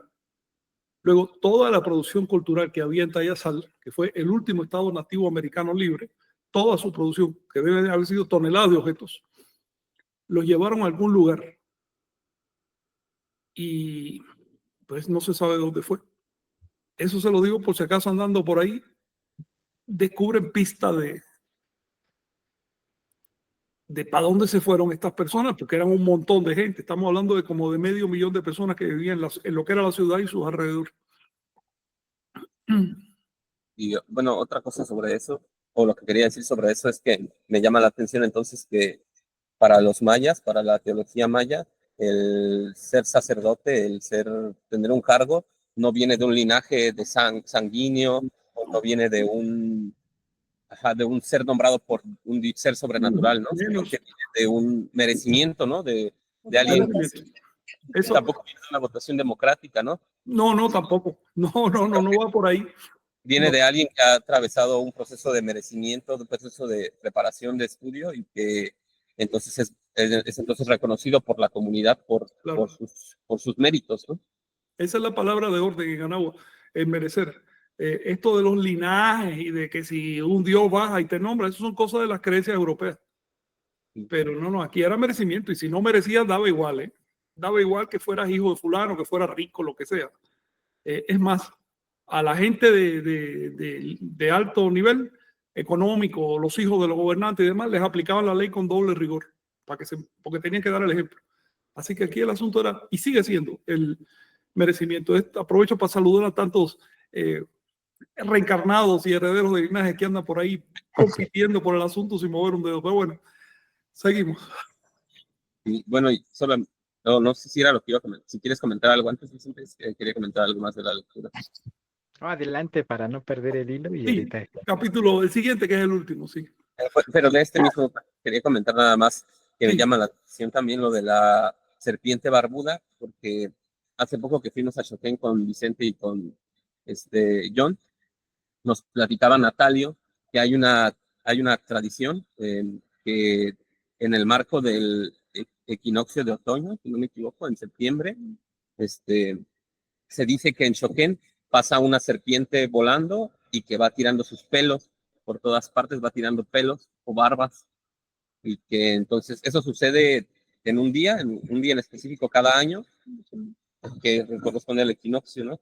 Luego, toda la producción cultural que había en Tayasal, que fue el último estado nativo americano libre, toda su producción, que debe de haber sido toneladas de objetos, los llevaron a algún lugar y pues no se sabe dónde fue. Eso se lo digo por si acaso andando por ahí, descubren pista de para dónde se fueron estas personas, porque eran un montón de gente. Estamos hablando de como de 500,000 de personas que vivían en lo que era la ciudad y sus alrededores. Y bueno, otra cosa sobre eso, o lo que quería decir sobre eso, es que me llama la atención entonces que para los mayas, para la teología maya, el ser sacerdote, tener un cargo, no viene de un linaje de sanguíneo, o no viene de un ser nombrado por un ser sobrenatural, ¿no? Sino que viene de un merecimiento, ¿no? De alguien. Eso, tampoco viene de una votación democrática, ¿no? No, tampoco. No va por ahí. Viene de alguien que ha atravesado un proceso de merecimiento, un proceso de preparación de estudio, y que entonces es entonces reconocido por la comunidad por sus méritos, ¿no? Esa es la palabra de orden en Anagua, el merecer. Esto de los linajes y de que si un dios baja y te nombra, eso son cosas de las creencias europeas. Pero no, aquí era merecimiento, y si no merecías, daba igual, ¿eh? Daba igual que fueras hijo de fulano, que fueras rico, lo que sea. Es más, a la gente de alto nivel económico, los hijos de los gobernantes y demás, les aplicaban la ley con doble rigor, porque tenían que dar el ejemplo. Así que aquí el asunto era, y sigue siendo, el merecimiento. Aprovecho para saludar a tantos reencarnados y herederos de linajes que andan por ahí compitiendo por el asunto sin mover un dedo. Pero bueno, seguimos. Y bueno, y solo, no sé si era lo que iba a comentar. Si quieres comentar algo antes, siempre quería comentar algo más de la lectura. Adelante para no perder el hilo. Y Sí, ahorita... capítulo, el siguiente, que es el último, sí. Pero de este mismo quería comentar nada más que me llama la atención también lo de la serpiente barbuda, porque hace poco que fuimos a Choquén con Vicente y con John, nos platicaba Natalio que hay una tradición que en el marco del equinoccio de otoño, si no me equivoco, en septiembre, se dice que en Choquén pasa una serpiente volando y que va tirando sus pelos por todas partes, va tirando pelos o barbas, y que entonces eso sucede en un día en específico cada año, que corresponde al equinoccio, ¿no?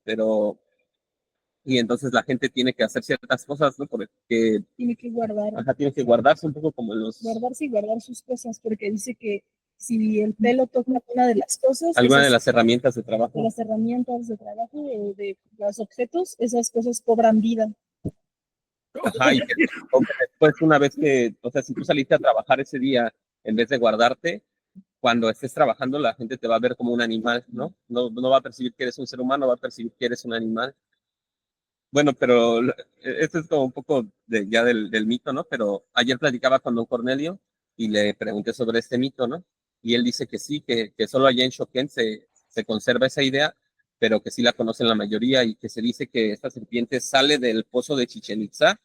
Y entonces la gente tiene que hacer ciertas cosas, ¿no? Porque tiene que guardar, tiene que guardarse un poco como guardarse y guardar sus cosas, porque dice que si el pelo toca una de las cosas, alguna de las herramientas de trabajo. De las herramientas de trabajo o de los objetos, esas cosas cobran vida. Ajá, y que después una vez que, o sea, si tú saliste a trabajar ese día, en vez de guardarte, cuando estés trabajando la gente te va a ver como un animal, ¿no? No va a percibir que eres un ser humano, va a percibir que eres un animal. Bueno, pero esto es como un poco ya del mito, ¿no? Pero ayer platicaba con don Cornelio y le pregunté sobre este mito, ¿no? Y él dice que sí, que solo allá en Choquén se conserva esa idea, pero que sí la conocen la mayoría, y que se dice que esta serpiente sale del pozo de Chichén Itzá,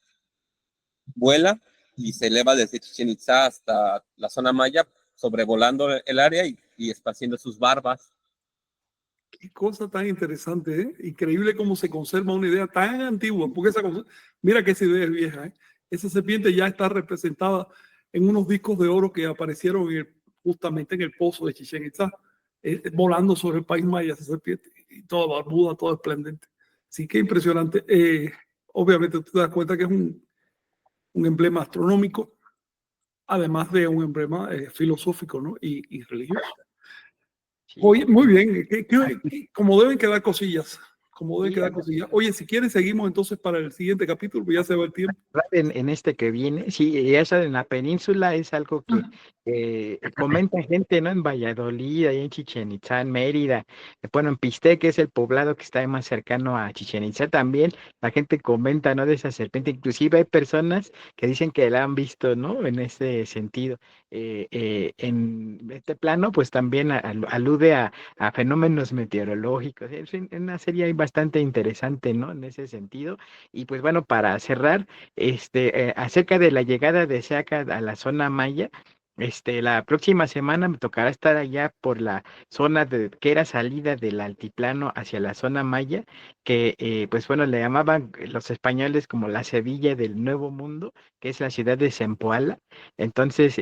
vuela y se eleva desde Chichén Itzá hasta la zona maya, sobrevolando el área y esparciendo sus barbas. Qué cosa tan interesante, ¿eh? Increíble cómo se conserva una idea tan antigua, porque mira que esa idea es vieja, ¿eh? Esa serpiente ya está representada en unos discos de oro que aparecieron justamente en el pozo de Chichén Itzá, volando sobre el país maya esa serpiente, y toda barbuda, toda esplendente. Sí, qué impresionante. Obviamente tú te das cuenta que es un emblema astronómico, además de un emblema filosófico, ¿no? y religioso. Sí. Oye, muy bien, como deben quedar cosillas, como deben quedar cosillas. Oye, si quieren seguimos entonces para el siguiente capítulo, pues ya se va el tiempo. En este que viene, sí, eso en la península es algo que comenta gente, ¿no? En Valladolid, ahí en Chichén Itzá, en Mérida, bueno, en Pisté, que es el poblado que está más cercano a Chichén Itzá, también la gente comenta, ¿no? De esa serpiente, inclusive hay personas que dicen que la han visto, ¿no? En ese sentido. En este plano, pues también alude a fenómenos meteorológicos, es una serie bastante interesante, ¿no? En ese sentido. Y pues bueno, para cerrar, acerca de la llegada de Seaca a la zona maya, la próxima semana me tocará estar allá por la zona que era salida del altiplano hacia la zona maya, que pues bueno, le llamaban los españoles como la Sevilla del Nuevo Mundo, que es la ciudad de Zempoala. Entonces,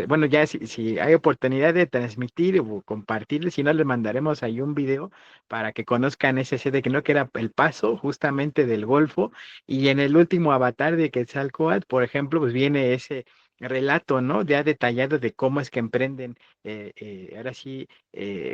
bueno, ya si hay oportunidad de transmitir o compartir, si no, les mandaremos ahí un video para que conozcan ese sede, que no, que era el paso justamente del Golfo. Y en el último avatar de Quetzalcóatl, por ejemplo, pues viene ese relato, ¿no? Ya detallado de cómo es que emprenden, ahora sí,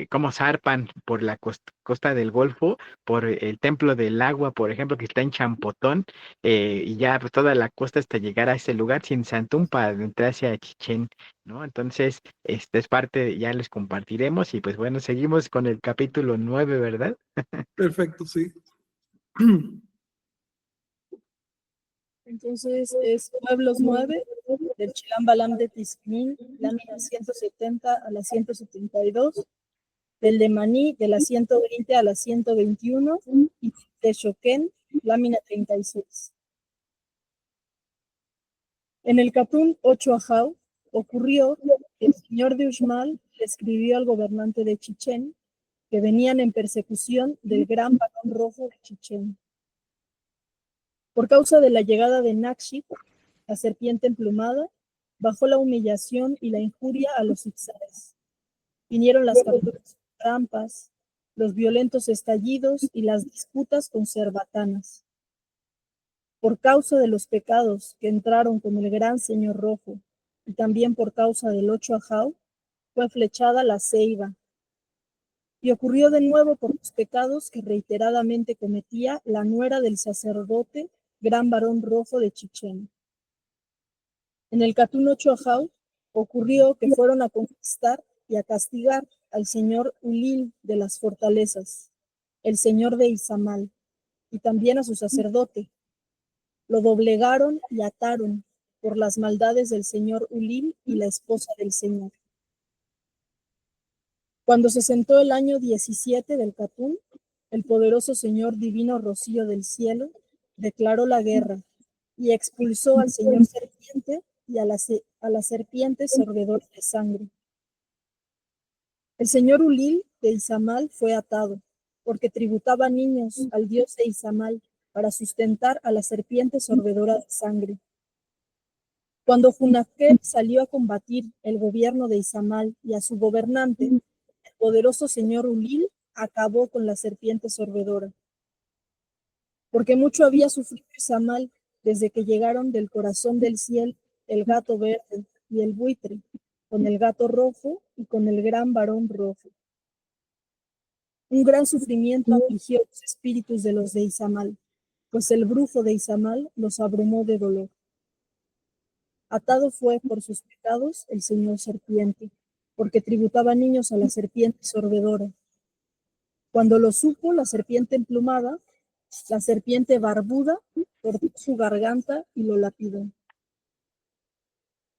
cómo zarpan por la costa del Golfo, por el Templo del Agua, por ejemplo, que está en Champotón, y ya pues, toda la costa hasta llegar a ese lugar sin Santún para adentrarse a Chichén, ¿no? Entonces, esta es parte, ya les compartiremos y pues bueno, seguimos con el capítulo 9, ¿verdad? Perfecto, sí. Entonces es Pueblos 9 del Chilam Balam de Tizquín, lámina 170 a la 172, del de Maní de la 120 a la 121 y de Choquén, lámina 36. En el Catún 8 Ajau ocurrió que el señor de Uxmal le escribió al gobernante de Chichén que venían en persecución del gran varón rojo de Chichén. Por causa de la llegada de Nakshik, la serpiente emplumada, bajó la humillación y la injuria a los itzares. Vinieron las capturas con trampas, los violentos estallidos y las disputas con cerbatanas. Por causa de los pecados que entraron con el gran señor rojo, y también por causa del 8 Ajau, fue flechada la ceiba. Y ocurrió de nuevo por los pecados que reiteradamente cometía la nuera del sacerdote, gran varón rojo de Chichén. En el Catún 8 Ajau ocurrió que fueron a conquistar y a castigar al señor Ulil de las fortalezas, el señor de Izamal, y también a su sacerdote. Lo doblegaron y ataron por las maldades del señor Ulil y la esposa del señor. Cuando se sentó el año 17 del Catún, el poderoso Señor divino rocío del cielo, declaró la guerra y expulsó al Señor serpiente y a la serpiente sorbedora de sangre. El señor Ulil de Izamal fue atado, porque tributaba niños al dios de Izamal para sustentar a la serpiente sorbedora de sangre. Cuando Junaquel salió a combatir el gobierno de Izamal y a su gobernante, el poderoso señor Ulil acabó con la serpiente sorbedora. Porque mucho había sufrido Izamal desde que llegaron del corazón del cielo el gato verde y el buitre, con el gato rojo y con el gran varón rojo. Un gran sufrimiento afligió los espíritus de los de Izamal, pues el brujo de Izamal los abrumó de dolor. Atado fue por sus pecados el señor serpiente, porque tributaba niños a la serpiente sorbedora. Cuando lo supo la serpiente emplumada, la serpiente barbuda cortó su garganta y lo lapidó.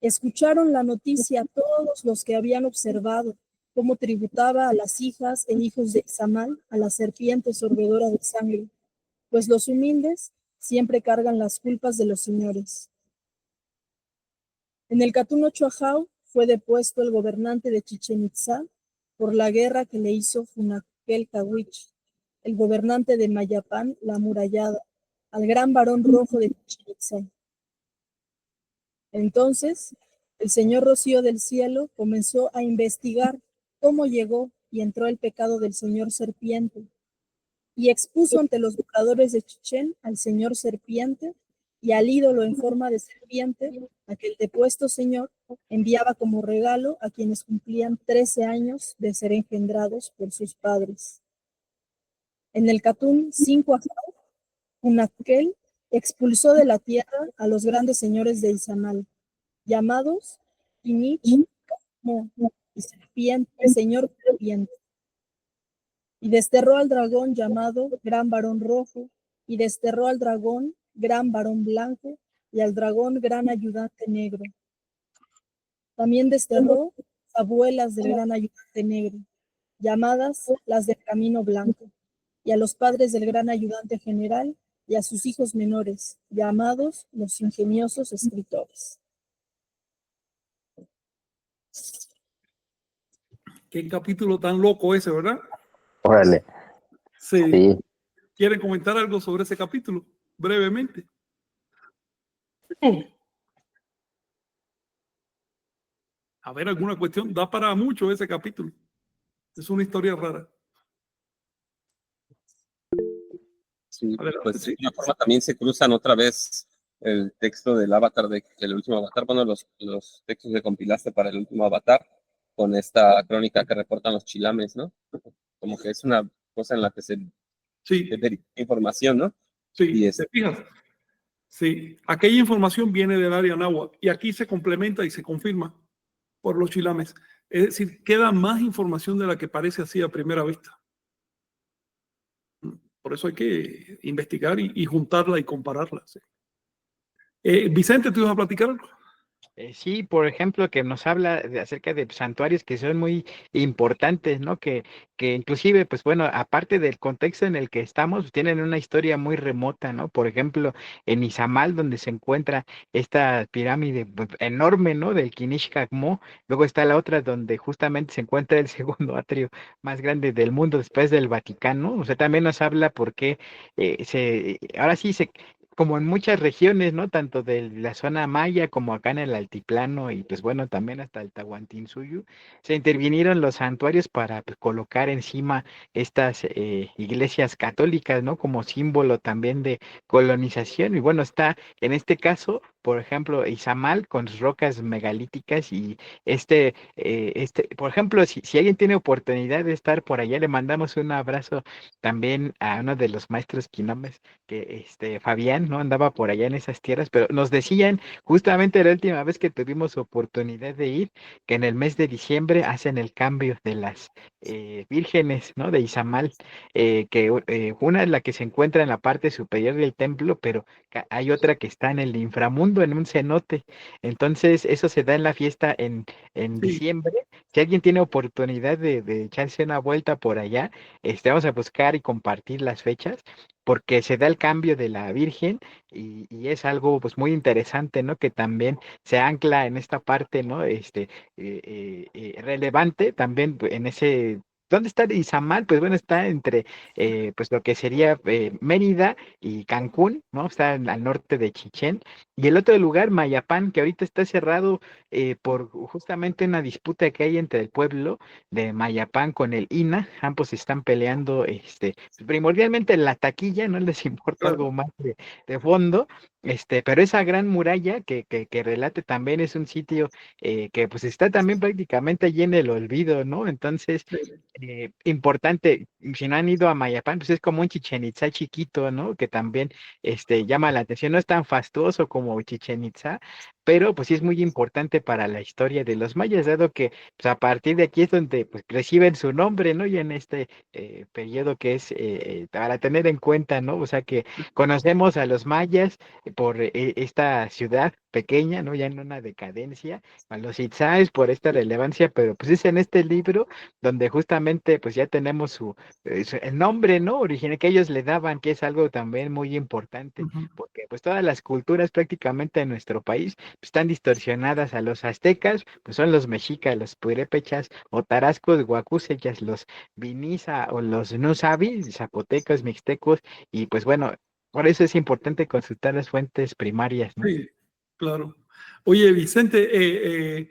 Escucharon la noticia todos los que habían observado cómo tributaba a las hijas e hijos de Izamal a la serpiente sorbedora de sangre, pues los humildes siempre cargan las culpas de los señores. En el Catún Ochoajau fue depuesto el gobernante de Chichén Itzá por la guerra que le hizo Junaquel Cahuich, el gobernante de Mayapán, la amurallada, al gran varón rojo de Chichén Itzá. Entonces, el señor Rocío del Cielo comenzó a investigar cómo llegó y entró el pecado del señor Serpiente, y expuso ante los moradores de Chichén al señor Serpiente y al ídolo en forma de serpiente, a que el depuesto señor enviaba como regalo a quienes cumplían 13 años de ser engendrados por sus padres. En el Catún 5 Ajau, Junaquel expulsó de la tierra a los grandes señores de Izamal, llamados Pinich, Mo, y serpiente, señor serpiente. Y desterró al dragón llamado Gran Varón Rojo, y desterró al dragón Gran Varón Blanco, y al dragón Gran Ayudante Negro. También desterró abuelas del Gran Ayudante Negro, llamadas las del Camino Blanco, y a los padres del Gran Ayudante General, y a sus hijos menores, llamados los ingeniosos escritores. Qué capítulo tan loco ese, ¿verdad? Órale. Sí. Sí. ¿Quieren comentar algo sobre ese capítulo? Brevemente. A ver, alguna cuestión. Da para mucho ese capítulo. Es una historia rara. Sí, Adelante, pues sí. de una forma también se cruzan otra vez el texto del avatar, del último avatar, bueno, los textos que compilaste para el último avatar, con esta crónica que reportan los chilames, ¿no? Como que es una cosa en la que se verifica información, ¿no? Sí, ¿te fijas? Sí, aquella información viene del área náhuatl y aquí se complementa y se confirma por los chilames. Es decir, queda más información de la que parece así a primera vista. Por eso hay que investigar y juntarla y compararla. Sí. Vicente, ¿tú ibas a platicar algo? Sí, por ejemplo, que nos habla acerca de santuarios que son muy importantes, ¿no? Que inclusive, pues bueno, aparte del contexto en el que estamos, tienen una historia muy remota, ¿no? Por ejemplo, en Izamal, donde se encuentra esta pirámide pues, enorme, ¿no? Del Kinish Kagmo. Luego está la otra donde justamente se encuentra el segundo atrio más grande del mundo después del Vaticano. O sea, también nos habla por qué ahora sí como en muchas regiones, ¿no? Tanto de la zona maya como acá en el altiplano y pues bueno, también hasta el Tahuantinsuyo, se intervinieron los santuarios para pues, colocar encima estas iglesias católicas, ¿no? Como símbolo también de colonización. Y bueno, está en este caso, por ejemplo, Izamal con sus rocas megalíticas y por ejemplo, si alguien tiene oportunidad de estar por allá, le mandamos un abrazo también a uno de los maestros quinomes que Fabián no andaba por allá en esas tierras, pero nos decían justamente la última vez que tuvimos oportunidad de ir, que en el mes de diciembre hacen el cambio de las vírgenes, ¿no? De Izamal, una es la que se encuentra en la parte superior del templo, pero hay otra que está en el inframundo nevando en un cenote. Entonces, eso se da en la fiesta en Sí, diciembre. Si alguien tiene oportunidad de echarse una vuelta por allá, vamos a buscar y compartir las fechas, porque se da el cambio de la Virgen y es algo pues muy interesante, ¿no? Que también se ancla en esta parte, ¿no? Relevante también en ese. ¿Dónde está Izamal? Pues bueno, está entre pues lo que sería Mérida y Cancún, ¿no? Está al norte de Chichén. Y el otro lugar, Mayapán, que ahorita está cerrado por justamente una disputa que hay entre el pueblo de Mayapán con el INA. Ambos están peleando, primordialmente en la taquilla, no les importa claro. algo más de fondo. Pero esa gran muralla que relate también es un sitio que pues está también prácticamente allí en el olvido, ¿no? Entonces, Sí. importante, si no han ido a Mayapán, pues es como un Chichén Itzá chiquito, ¿no? Que también llama la atención, no es tan fastuoso como Chichén Itzá, pero pues sí es muy importante para la historia de los mayas, dado que pues, a partir de aquí es donde pues reciben su nombre, ¿no? Y en este periodo que es para tener en cuenta, ¿no? O sea que conocemos a los mayas por esta ciudad pequeña, ¿no? Ya en una decadencia, a los itzáes por esta relevancia, pero pues es en este libro donde justamente pues ya tenemos el nombre, ¿no? Original que ellos le daban, que es algo también muy importante, Ujú. porque pues todas las culturas prácticamente en nuestro país pues, están distorsionadas. A los aztecas, pues son los mexicas, los purépechas, o tarascos, guacúzechas, los viniza o los nusabi, zapotecas, mixtecos, y pues bueno, por eso es importante consultar las fuentes primarias, ¿no? Sí, claro. Oye, Vicente,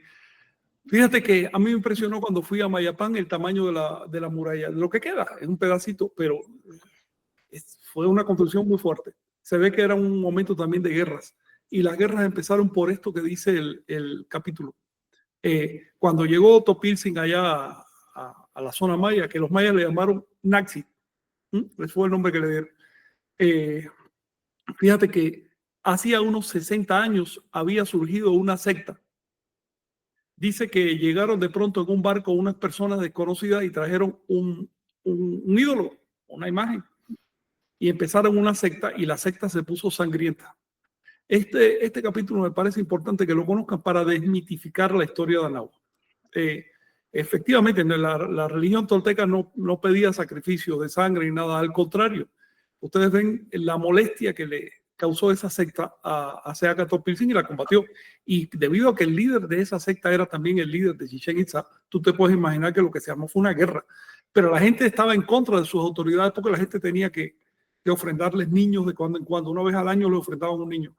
fíjate que a mí me impresionó cuando fui a Mayapán el tamaño de la muralla. Lo que queda es un pedacito, pero fue una construcción muy fuerte. Se ve que era un momento también de guerras. Y las guerras empezaron por esto que dice el capítulo. Cuando llegó Topilzin allá a la zona maya, que los mayas le llamaron Naxi, ese fue el nombre que le dieron. Eh, Fíjate que hacía unos 60 años había surgido una secta. Dice que llegaron de pronto en un barco unas personas desconocidas y trajeron un ídolo, una imagen, y empezaron una secta y la secta se puso sangrienta. Este capítulo me parece importante que lo conozcan para desmitificar la historia de Anáhuac. Efectivamente, la religión tolteca no pedía sacrificios de sangre ni nada, al contrario. Ustedes ven la molestia que le causó esa secta a Seaca Topilzin y la combatió. Y debido a que el líder de esa secta era también el líder de Chichén Itzá, tú te puedes imaginar que lo que se armó fue una guerra. Pero la gente estaba en contra de sus autoridades porque la gente tenía que ofrendarles niños de cuando en cuando. Una vez al año le ofrendaban un niño.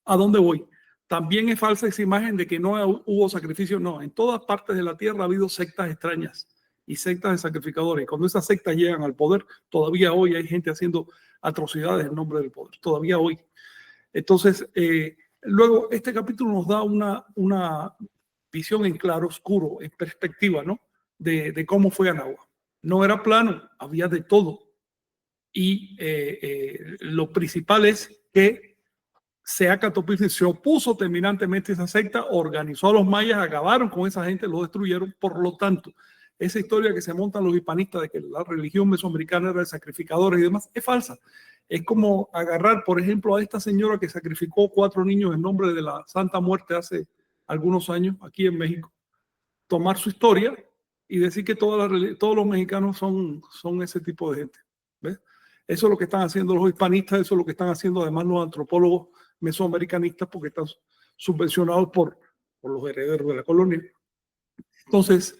¿A dónde voy? También es falsa esa imagen de que no hubo sacrificio. No, en todas partes de la tierra ha habido sectas extrañas y sectas de sacrificadores. Y cuando esas sectas llegan al poder, todavía hoy hay gente haciendo atrocidades en nombre del poder, todavía hoy. Entonces, luego este capítulo nos da una visión en claro, oscuro, en perspectiva, ¿no? De cómo fue Anáhuac. No era plano, había de todo. Y lo principal es que Seaca Topilzin se opuso terminantemente a esa secta, organizó a los mayas, acabaron con esa gente, los destruyeron. Por lo tanto, esa historia que se montan los hispanistas de que la religión mesoamericana era de sacrificadores y demás, es falsa. Es como agarrar, por ejemplo, a esta señora que sacrificó 4 niños en nombre de la Santa Muerte hace algunos años aquí en México, tomar su historia y decir que todos los mexicanos son ese tipo de gente. ¿Ves? Eso es lo que están haciendo los hispanistas, eso es lo que están haciendo además los antropólogos mesoamericanistas porque están subvencionados por los herederos de la colonia. Entonces,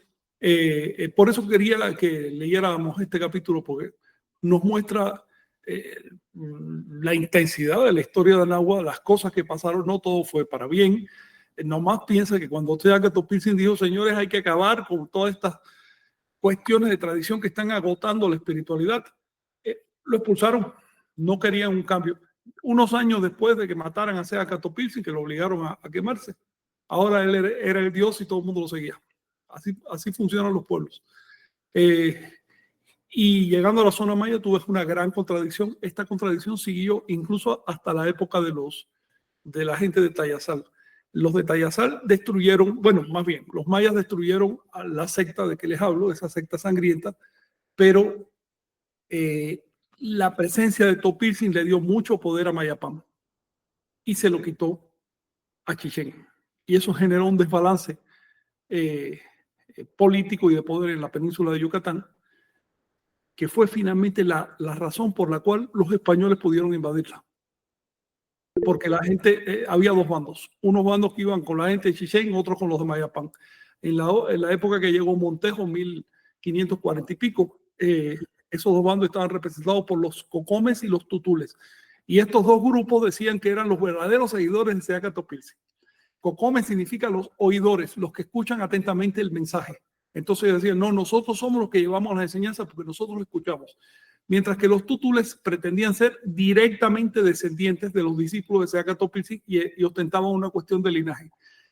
por eso quería que leyéramos este capítulo, porque nos muestra la intensidad de la historia de Anáhuac, las cosas que pasaron, no todo fue para bien. Nomás piensa que cuando Seaca Topilzin dijo, señores, hay que acabar con todas estas cuestiones de tradición que están agotando la espiritualidad, lo expulsaron, no querían un cambio. Unos años después de que mataran a Seaca Topilzin, que lo obligaron a quemarse, ahora él era el dios y todo el mundo lo seguía. Así funcionan los pueblos. Y llegando a la zona maya, tú ves una gran contradicción. Esta contradicción siguió incluso hasta la época de la gente de Tayasal. Los de Tayasal destruyeron, bueno, más bien, los mayas destruyeron a la secta de que les hablo, esa secta sangrienta, pero la presencia de Topilzin le dio mucho poder a Mayapán. y se lo quitó a Chichén. Y eso generó un desbalance político y de poder en la península de Yucatán, que fue finalmente la razón por la cual los españoles pudieron invadirla. Porque la gente, había dos bandos, unos bandos que iban con la gente de Chichén, otros con los de Mayapán. En la época que llegó Montejo, 1540 y pico, esos dos bandos estaban representados por los cocomes y los tutules. Y estos dos grupos decían que eran los verdaderos seguidores de Seaca Topilsi. Cocomes significa los oidores, los que escuchan atentamente el mensaje. Entonces decían, no, nosotros somos los que llevamos las enseñanzas porque nosotros lo escuchamos. Mientras que los tutules pretendían ser directamente descendientes de los discípulos de Seaca Topilsi y ostentaban una cuestión de linaje.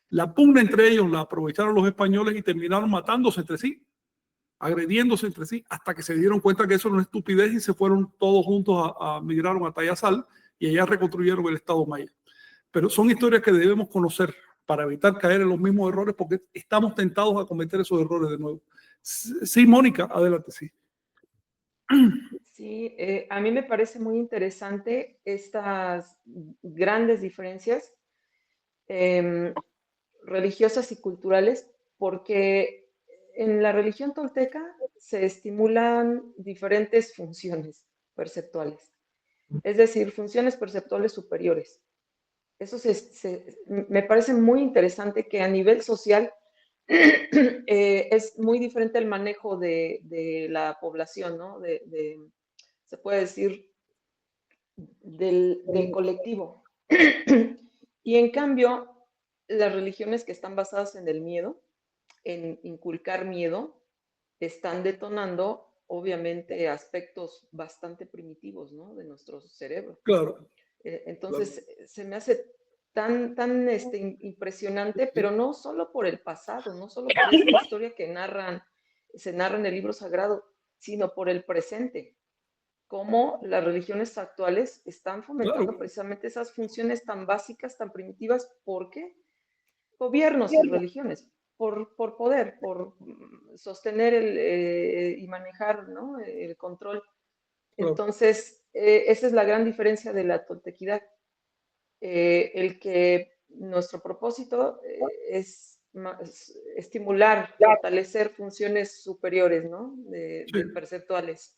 La pugna entre ellos la aprovecharon los españoles y terminaron matándose entre sí, agrediéndose entre sí, hasta que se dieron cuenta que eso era una estupidez y se fueron todos juntos migraron a Tayasal y allá reconstruyeron el Estado Maya. Pero son historias que debemos conocer para evitar caer en los mismos errores, porque estamos tentados a cometer esos errores de nuevo. Sí, Mónica, adelante, sí. Sí, a mí me parece muy interesante estas grandes diferencias religiosas y culturales, porque en la religión tolteca se estimulan diferentes funciones perceptuales, es decir, funciones perceptuales superiores. Eso me parece muy interesante que a nivel social es muy diferente el manejo de la población, ¿no? Se puede decir, del colectivo. Y en cambio, las religiones que están basadas en el miedo, en inculcar miedo, están detonando, obviamente, aspectos bastante primitivos, ¿no? De nuestro cerebro. Claro. Entonces, claro, se me hace tan impresionante, pero no solo por el pasado, no solo por esta historia que se narra en el libro sagrado, sino por el presente. Cómo las religiones actuales están fomentando, claro, precisamente esas funciones tan básicas, tan primitivas. ¿Por qué? Gobiernos y religiones, por poder, por sostener y manejar, ¿no?, el control. Entonces, esa es la gran diferencia de la toltequidad. El que nuestro propósito es estimular, fortalecer funciones superiores, ¿no?, de perceptuales.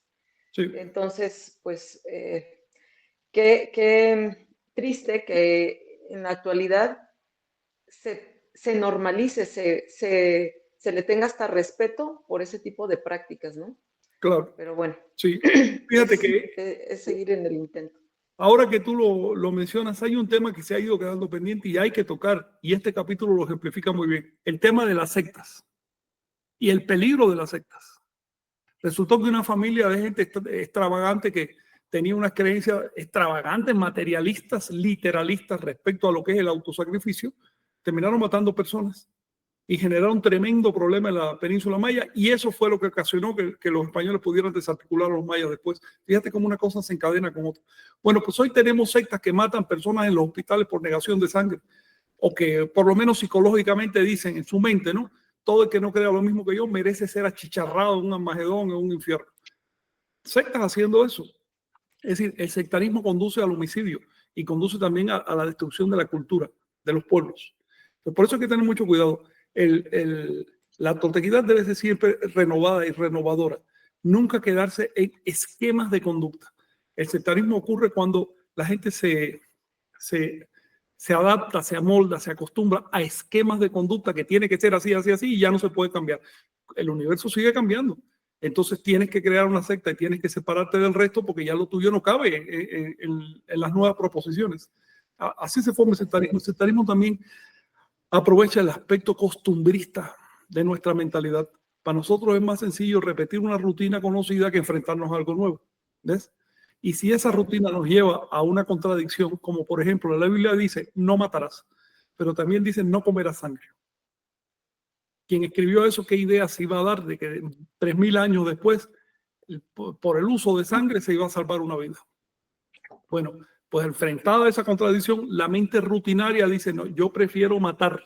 Sí. Entonces, pues, qué triste que en la actualidad se normalice, se le tenga hasta respeto por ese tipo de prácticas, ¿no? Claro. Pero bueno, sí. Fíjate es seguir en el intento. Ahora que tú lo mencionas, hay un tema que se ha ido quedando pendiente y hay que tocar, y este capítulo lo ejemplifica muy bien, el tema de las sectas y el peligro de las sectas. Resultó que una familia de gente extravagante que tenía unas creencias extravagantes, materialistas, literalistas respecto a lo que es el autosacrificio, terminaron matando personas y generaron un tremendo problema en la península maya, y eso fue lo que ocasionó que los españoles pudieran desarticular a los mayas después. Fíjate cómo una cosa se encadena con otra. Bueno, pues hoy tenemos sectas que matan personas en los hospitales por negación de sangre, o que por lo menos psicológicamente dicen en su mente, ¿no?, todo el que no crea lo mismo que yo merece ser achicharrado en un Armagedón, en un infierno. Sectas haciendo eso. Es decir, el sectarismo conduce al homicidio y conduce también a la destrucción de la cultura, de los pueblos. Pero por eso hay que tener mucho cuidado. La toltequidad debe ser siempre renovada y renovadora. Nunca quedarse en esquemas de conducta. El sectarismo ocurre cuando la gente se adapta, se amolda, se acostumbra a esquemas de conducta que tiene que ser así, así, así, y ya no se puede cambiar. El universo sigue cambiando. Entonces tienes que crear una secta y tienes que separarte del resto porque ya lo tuyo no cabe en las nuevas proposiciones. Así se forma el sectarismo. El sectarismo también aprovecha el aspecto costumbrista de nuestra mentalidad. Para nosotros es más sencillo repetir una rutina conocida que enfrentarnos a algo nuevo. ¿Ves? Y si esa rutina nos lleva a una contradicción, como por ejemplo la Biblia dice no matarás, pero también dice no comerás sangre. Quien escribió eso, ¿qué idea se iba a dar de que 3000 años después, por el uso de sangre, se iba a salvar una vida? Bueno, pues enfrentada a esa contradicción, la mente rutinaria dice, no, yo prefiero matar,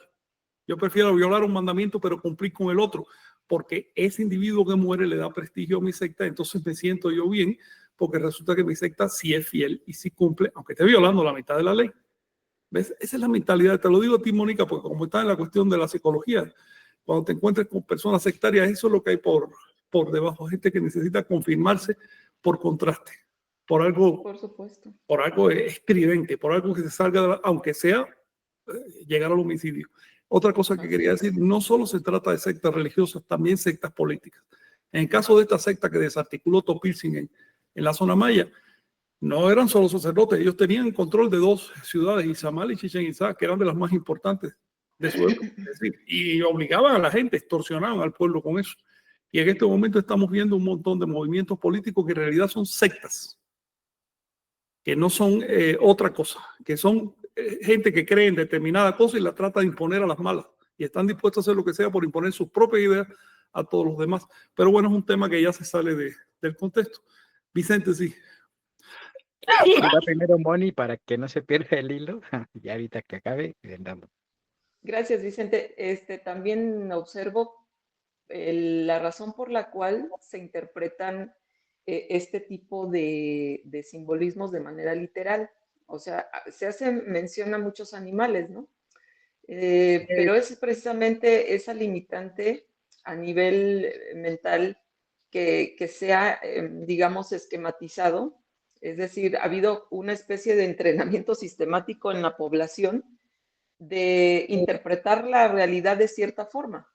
yo prefiero violar un mandamiento, pero cumplir con el otro, porque ese individuo que muere le da prestigio a mi secta, entonces me siento yo bien, porque resulta que mi secta sí es fiel y sí cumple, aunque esté violando la mitad de la ley. ¿Ves? Esa es la mentalidad. Te lo digo a ti, Mónica, porque como está en la cuestión de la psicología, cuando te encuentres con personas sectarias, eso es lo que hay por debajo. Gente que necesita confirmarse por contraste, por algo, Por supuesto. por algo estridente, por algo que se salga, aunque sea llegar al homicidio. Otra cosa que Así quería es. decir, no solo se trata de sectas religiosas, también sectas políticas. En el caso de esta secta que desarticuló Topilsin en la zona maya, no eran solo sacerdotes, ellos tenían control de 2 ciudades, Izamal y Chichén Itzá, que eran de las más importantes de su época. Es decir, y obligaban a la gente, extorsionaban al pueblo con eso. Y en este momento estamos viendo un montón de movimientos políticos que en realidad son sectas, que no son otra cosa, que son gente que cree en determinada cosa y la trata de imponer a las malas. Y están dispuestos a hacer lo que sea por imponer sus propias ideas a todos los demás. Pero bueno, es un tema que ya se sale del contexto. Vicente, sí. Va primero Moni para que no se pierda el hilo. Ya ahorita que acabe, andamos. Gracias, Vicente. También observo la razón por la cual se interpretan este tipo de simbolismos de manera literal. O sea, se hace mención a muchos animales, ¿no? Pero es precisamente esa limitante a nivel mental que sea, digamos, esquematizado. Es decir, ha habido una especie de entrenamiento sistemático en la población de interpretar la realidad de cierta forma.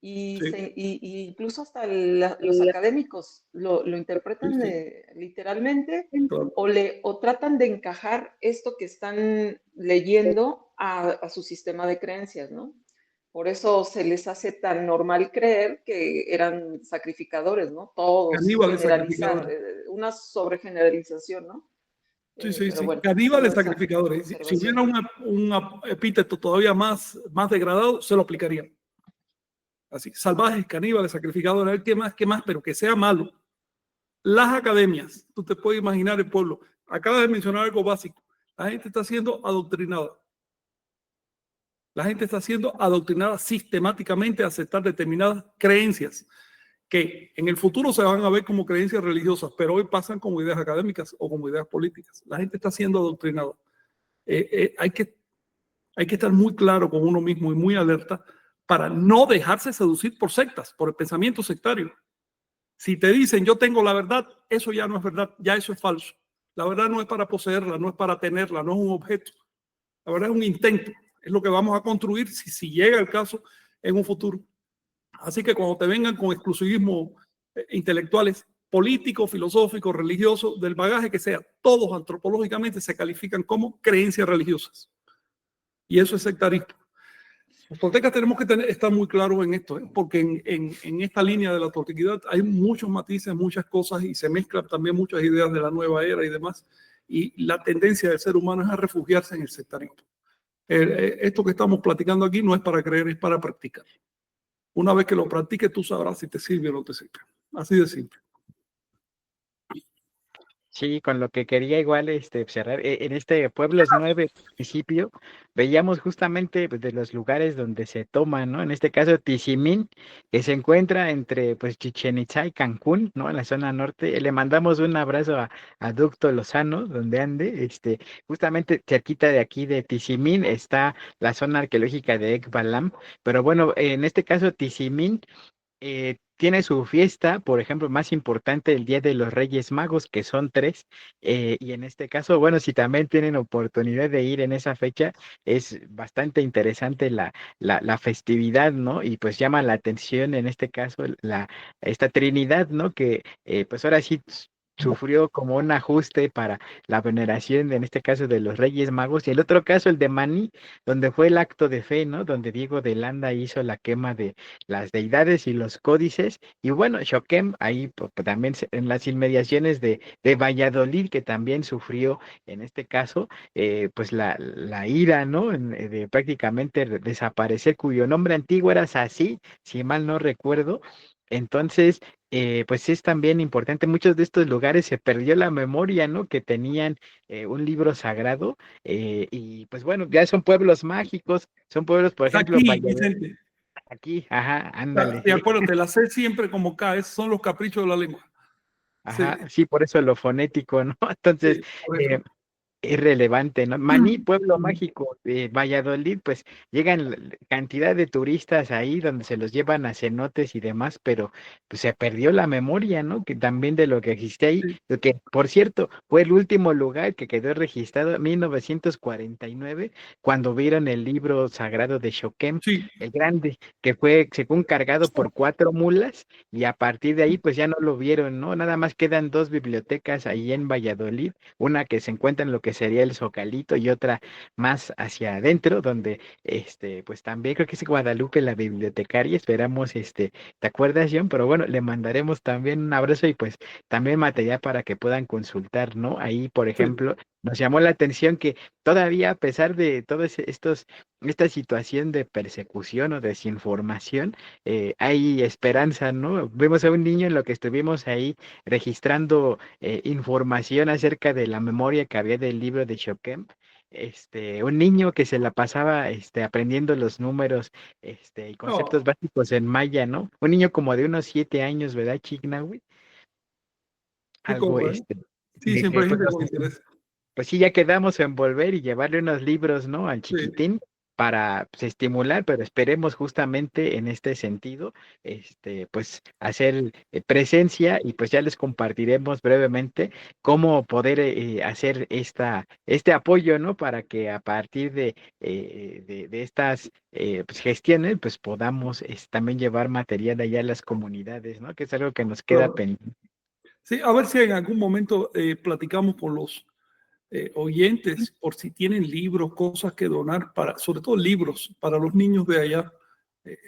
Y, Sí. y incluso hasta los académicos lo interpretan literalmente Claro. o tratan de encajar esto que están leyendo a su sistema de creencias, ¿no? Por eso se les hace tan normal creer que eran sacrificadores, ¿no? Todos Caníbales generalizar, sacrificadores. una sobregeneralización, ¿no? Sí, sí, Pero sí. bueno, Caníbales solo esa sacrificadores. Si observación. hubiera un epíteto todavía más degradado, se lo aplicarían. Así, salvajes, caníbales, sacrificadores, ¿qué más? Pero que sea malo. Las academias, tú te puedes imaginar el pueblo. Acabas de mencionar algo básico. La gente está siendo adoctrinada. La gente está siendo adoctrinada sistemáticamente a aceptar determinadas creencias que en el futuro se van a ver como creencias religiosas, pero hoy pasan como ideas académicas o como ideas políticas. La gente está siendo adoctrinada. Hay que estar muy claro con uno mismo y muy alerta para no dejarse seducir por sectas, por el pensamiento sectario. Si te dicen yo tengo la verdad, eso ya no es verdad, ya eso es falso. La verdad no es para poseerla, no es para tenerla, no es un objeto. La verdad es un intento, es lo que vamos a construir si llega el caso en un futuro. Así que cuando te vengan con exclusivismo intelectuales, políticos, filosóficos, religiosos, del bagaje que sea, todos antropológicamente se califican como creencias religiosas. Y eso es sectarismo. Los toltecas tenemos que estar muy claros en esto, porque en esta línea de la toltequidad hay muchos matices, muchas cosas y se mezclan también muchas ideas de la nueva era y demás. Y la tendencia del ser humano es a refugiarse en el sectarismo. Esto que estamos platicando aquí no es para creer, es para practicar. Una vez que lo practiques, tú sabrás si te sirve o no te sirve. Así de simple. Sí, con lo que quería igual cerrar, en este Pueblos 9 municipio, veíamos justamente pues, de los lugares donde se toma, ¿no? En este caso Tizimín, que se encuentra entre pues Chichén Itzá y Cancún, ¿no? En la zona norte. Le mandamos un abrazo a Ducto Lozano, donde ande, justamente cerquita de aquí de Tizimín está la zona arqueológica de Ekbalam, pero bueno, en este caso Tizimín tiene su fiesta, por ejemplo, más importante el Día de los Reyes Magos, que son 3, y en este caso, bueno, si también tienen oportunidad de ir en esa fecha, es bastante interesante la festividad, ¿no? Y pues llama la atención en este caso esta Trinidad, ¿no? Que pues ahora sí sufrió como un ajuste para la veneración, en este caso de los Reyes Magos, y el otro caso, el de Maní, donde fue el acto de fe, ¿no? Donde Diego de Landa hizo la quema de las deidades y los códices, y bueno, Xoquem, ahí también en las inmediaciones de Valladolid, que también sufrió, en este caso, pues la ira, ¿no? De prácticamente desaparecer, cuyo nombre antiguo era Sací, si mal no recuerdo. Entonces, pues es también importante, muchos de estos lugares se perdió la memoria, ¿no? Que tenían un libro sagrado, y pues bueno, ya son pueblos mágicos, son pueblos, por Es ejemplo, aquí, Valladolid. Vicente. Aquí, ajá, ándale. Y acuérdate, la C siempre como K, esos son los caprichos de la lengua. Sí, Ajá, sí, por eso lo fonético, ¿no? Entonces, sí, por eso. es relevante, ¿no? Maní, pueblo mágico de Valladolid, pues llegan cantidad de turistas ahí donde se los llevan a cenotes y demás, pero pues se perdió la memoria, ¿no? Que también de lo que existe ahí, Sí, lo que por cierto fue el último lugar que quedó registrado en 1949, cuando vieron el libro sagrado de Choquem, sí. el grande, que fue según cargado por 4 mulas, y a partir de ahí pues ya no lo vieron, ¿no? Nada más quedan 2 bibliotecas ahí en Valladolid, una que se encuentra en lo que sería el Zocalito y otra más hacia adentro, donde pues también creo que es Guadalupe la bibliotecaria. Esperamos, ¿te acuerdas, John? Pero bueno, le mandaremos también un abrazo y pues también material para que puedan consultar, ¿no? Ahí, por Sí. ejemplo, nos llamó la atención que todavía, a pesar de todos esta situación de persecución o desinformación, hay esperanza, ¿no? Vemos a un niño en lo que estuvimos ahí registrando información acerca de la memoria que había del libro de Choquem. Un niño que se la pasaba aprendiendo los números y conceptos No, básicos en maya, ¿no? Un niño como de unos 7 años, ¿verdad, Chignahui? qué Algo, cosa, ¿eh? Sí, siempre que hay pues, gente con interés. pues sí, ya quedamos en volver y llevarle unos libros, ¿no? Al Sí. chiquitín para pues, estimular, pero esperemos justamente en este sentido, pues hacer presencia y pues ya les compartiremos brevemente cómo poder hacer este apoyo, ¿no? Para que a partir de estas pues, gestiones, pues podamos también llevar material allá a las comunidades, ¿no? Que es algo que nos queda Claro. pendiente. Sí, a ver si en algún momento platicamos con los oyentes por si tienen libros, cosas que donar, sobre todo libros para los niños de allá, eh,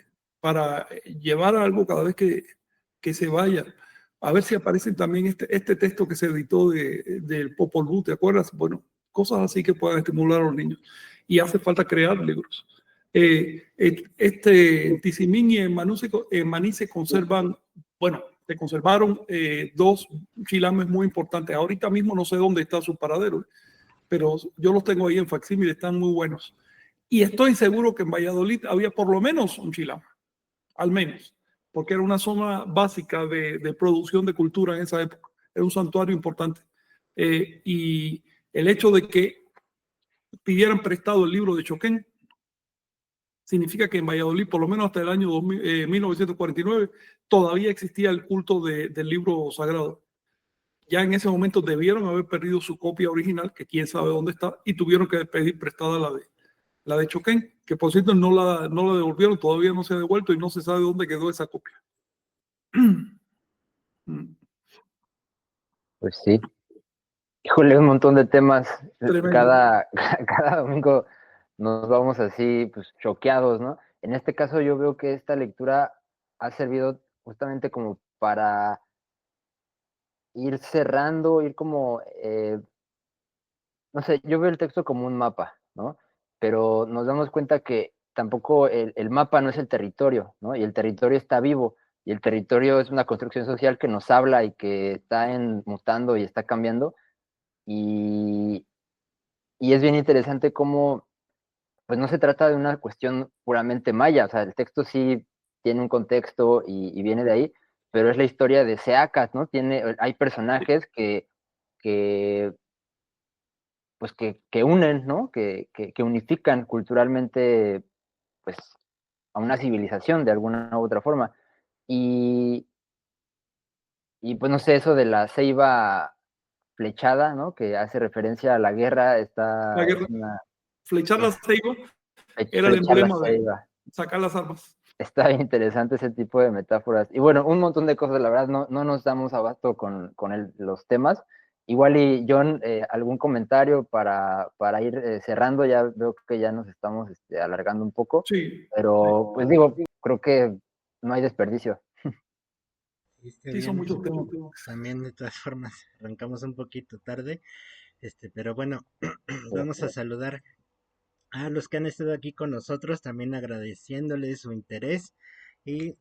para llevar algo cada vez que se vayan. A ver si aparecen también este texto que se editó del Popol Vuh, ¿te acuerdas? Bueno, cosas así que puedan estimular a los niños. Y hace falta crear libros. En Tizimín y en Maní se conservan, bueno, se conservaron 2 chilames muy importantes. Ahorita mismo no sé dónde está su paradero, pero yo los tengo ahí en facsímil, están muy buenos. Y estoy seguro que en Valladolid había por lo menos un chilame, al menos, porque era una zona básica de producción de cultura en esa época. Era un santuario importante. Y el hecho de que pidieran prestado el libro de Choquén significa que en Valladolid, por lo menos hasta el año 1949, todavía existía el culto del libro sagrado. Ya en ese momento debieron haber perdido su copia original, que quién sabe dónde está, y tuvieron que pedir prestada la de Choquén, que por cierto no la devolvieron, todavía no se ha devuelto y no se sabe dónde quedó esa copia. Pues sí. Híjole, un montón de temas. Tremendo. Cada domingo nos vamos así, pues, choqueados, ¿no? En este caso yo veo que esta lectura ha servido justamente como para ir cerrando, ir como, no sé, yo veo el texto como un mapa, ¿no? Pero nos damos cuenta que tampoco el mapa no es el territorio, ¿no? Y el territorio está vivo, y el territorio es una construcción social que nos habla y que está mutando y está cambiando, y, y es bien interesante cómo, pues no se trata de una cuestión puramente maya, o sea, el texto sí tiene un contexto y viene de ahí, pero es la historia de Seacas, ¿no? Hay personajes que pues que unen, ¿no? Que unifican culturalmente, pues, a una civilización de alguna u otra forma. Y, y pues no sé, eso de la ceiba flechada, ¿no? Que hace referencia a la guerra, La es guerra. una, Flechar la ceiba era el flechar la emblema de ceiba. sacar las armas. Está bien interesante ese tipo de metáforas. Y bueno, un montón de cosas, la verdad, no nos damos abasto con los temas. Igual y John, algún comentario para ir cerrando, ya veo que ya nos estamos alargando un poco, Sí, pero pues digo, creo que no hay desperdicio. Está sí, son bien. muchos temas. También de todas formas arrancamos un poquito tarde, pero bueno, vamos a saludar a los que han estado aquí con nosotros, también agradeciéndoles su interés y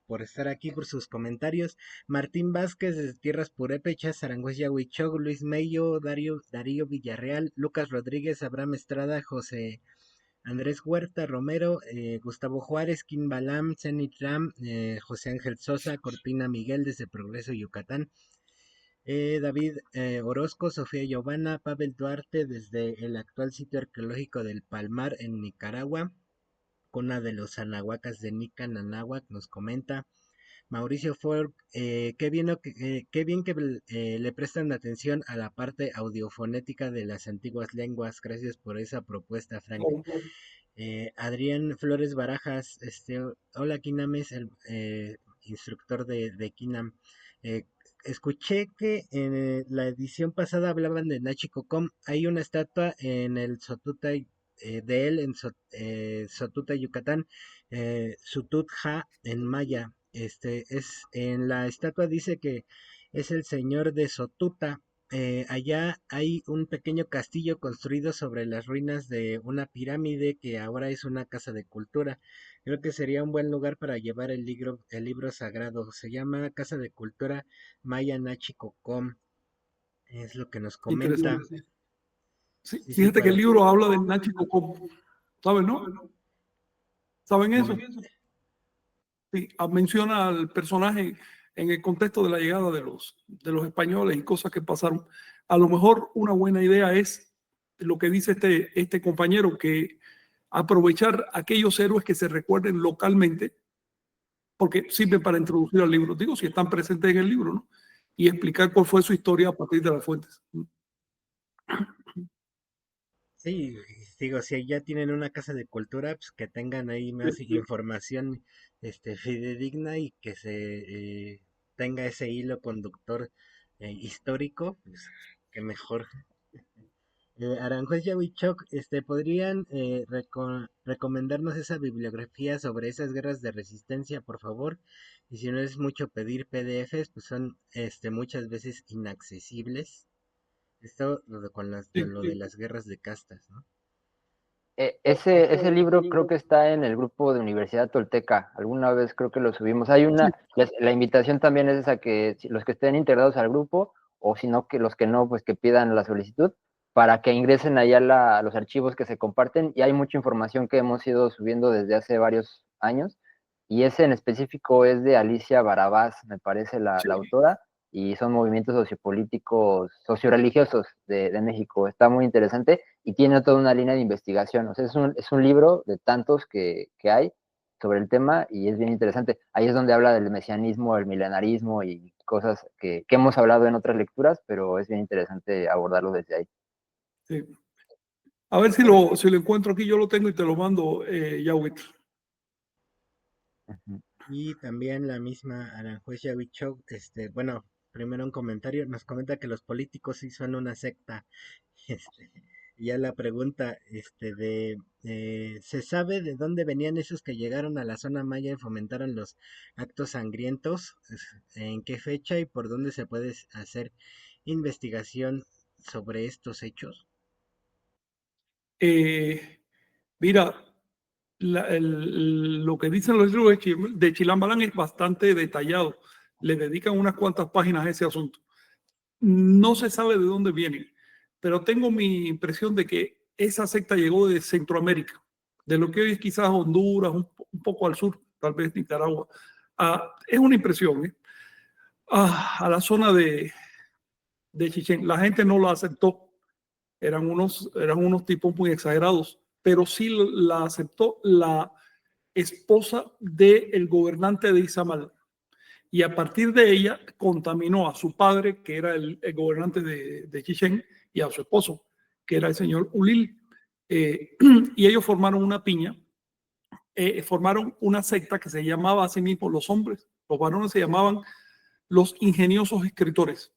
por estar aquí, por sus comentarios. Martín Vázquez desde Tierras Purépechas, Arangüez Yahuichog, Luis Mello, Darío Villarreal, Lucas Rodríguez, Abraham Estrada, José Andrés Huerta Romero, Gustavo Juárez, Kim Balam, Zenit Ram, José Ángel Sosa, Cortina Miguel desde Progreso, Yucatán, David Orozco, Sofía Giovanna, Pavel Duarte, desde el actual sitio arqueológico del Palmar en Nicaragua, cuna de los anahuacas de Nican Anáhuac, nos comenta. Mauricio Ford, qué bien que le prestan atención a la parte audiofonética de las antiguas lenguas. Gracias por esa propuesta, Frank. Adrián Flores Barajas, hola Kinames, el instructor de Kinam. Escuché que en la edición pasada hablaban de Nachi Cocom. Hay una estatua en el Sotuta de él en Sotuta, Yucatán, Sututja en maya. Es en la estatua dice que es el señor de Sotuta. Allá hay un pequeño castillo construido sobre las ruinas de una pirámide que ahora es una casa de cultura. Creo que sería un buen lugar para llevar el libro sagrado. Se llama Casa de Cultura Maya Nachi Cocom. Es lo que nos comenta. Interesante. Sí, Sí, fíjate que el para... libro habla del Nachi Cocom. ¿Saben, no? ¿Saben eso? Sí, menciona al personaje en el contexto de la llegada de los españoles y cosas que pasaron. A lo mejor una buena idea es lo que dice este compañero, que aprovechar aquellos héroes que se recuerden localmente, porque sirven para introducir al libro. Digo, si están presentes en el libro, ¿no? Y explicar cuál fue su historia a partir de las fuentes. Sí, digo, si ya tienen una casa de cultura, pues que tengan ahí más información fidedigna y que se tenga ese hilo conductor histórico, pues que mejor. Aranjuez y Huichoc, ¿podrían recomendarnos esa bibliografía sobre esas guerras de resistencia, por favor? Y si no es mucho pedir PDFs, pues son muchas veces inaccesibles. Esto lo de las guerras de castas, ¿no? Ese libro creo que está en el grupo de Universidad Tolteca. Alguna vez creo que lo subimos. La invitación también es esa, que los que estén integrados al grupo, o si no, que los que no, pues que pidan la solicitud para que ingresen allá a los archivos que se comparten. Y hay mucha información que hemos ido subiendo desde hace varios años. Y ese en específico es de Alicia Barabás, me parece la autora, y son movimientos sociopolíticos, socioreligiosos de México. Está muy interesante y tiene toda una línea de investigación. O sea, es un libro de tantos que hay sobre el tema y es bien interesante. Ahí es donde habla del mesianismo, el milenarismo y cosas que hemos hablado en otras lecturas, pero es bien interesante abordarlo desde ahí. Sí. A ver si lo encuentro aquí, yo lo tengo y te lo mando, Yawit. Y también la misma Aranjuez Yavichok, bueno, primero un comentario, nos comenta que los políticos sí son una secta. Y ya la pregunta, ¿se sabe de dónde venían esos que llegaron a la zona maya y fomentaron los actos sangrientos? ¿En qué fecha y por dónde se puede hacer investigación sobre estos hechos? Mira, lo que dicen los libros de Chilambalán es bastante detallado. Le dedican unas cuantas páginas a ese asunto. No se sabe de dónde vienen, pero tengo mi impresión de que esa secta llegó de Centroamérica, de lo que hoy es quizás Honduras, un poco al sur, tal vez Nicaragua. Es una impresión, ¿eh? A la zona de Chichén. La gente no la aceptó. Eran unos tipos muy exagerados, pero sí la aceptó la esposa del gobernante de Izamal. Y a partir de ella contaminó a su padre, que era el gobernante de Chichén, y a su esposo, que era el señor Ulil. Y ellos formaron una piña, formaron una secta que se llamaba a sí mismo los hombres, los varones se llamaban los ingeniosos escritores,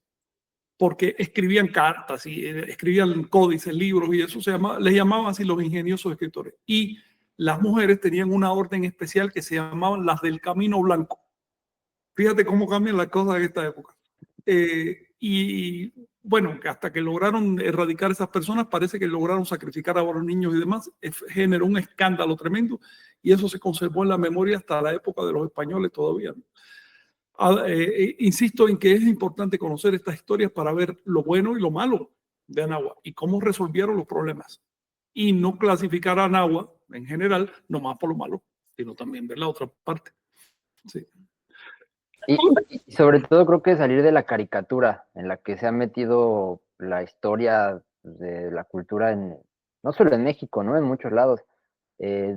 porque escribían cartas y escribían códices, libros, y eso les llamaban así los ingeniosos escritores. Y las mujeres tenían una orden especial que se llamaban las del Camino Blanco. Fíjate cómo cambian las cosas en esta época. Y bueno, hasta que lograron erradicar a esas personas, parece que lograron sacrificar a los niños y demás. Generó un escándalo tremendo y eso se conservó en la memoria hasta la época de los españoles todavía. Insisto en que es importante conocer estas historias para ver lo bueno y lo malo de Anáhuac y cómo resolvieron los problemas. Y no clasificar a Anáhuac en general, nomás por lo malo, sino también ver la otra parte. Sí. Y sobre todo creo que salir de la caricatura en la que se ha metido la historia de la cultura no solo en México, ¿no? En muchos lados.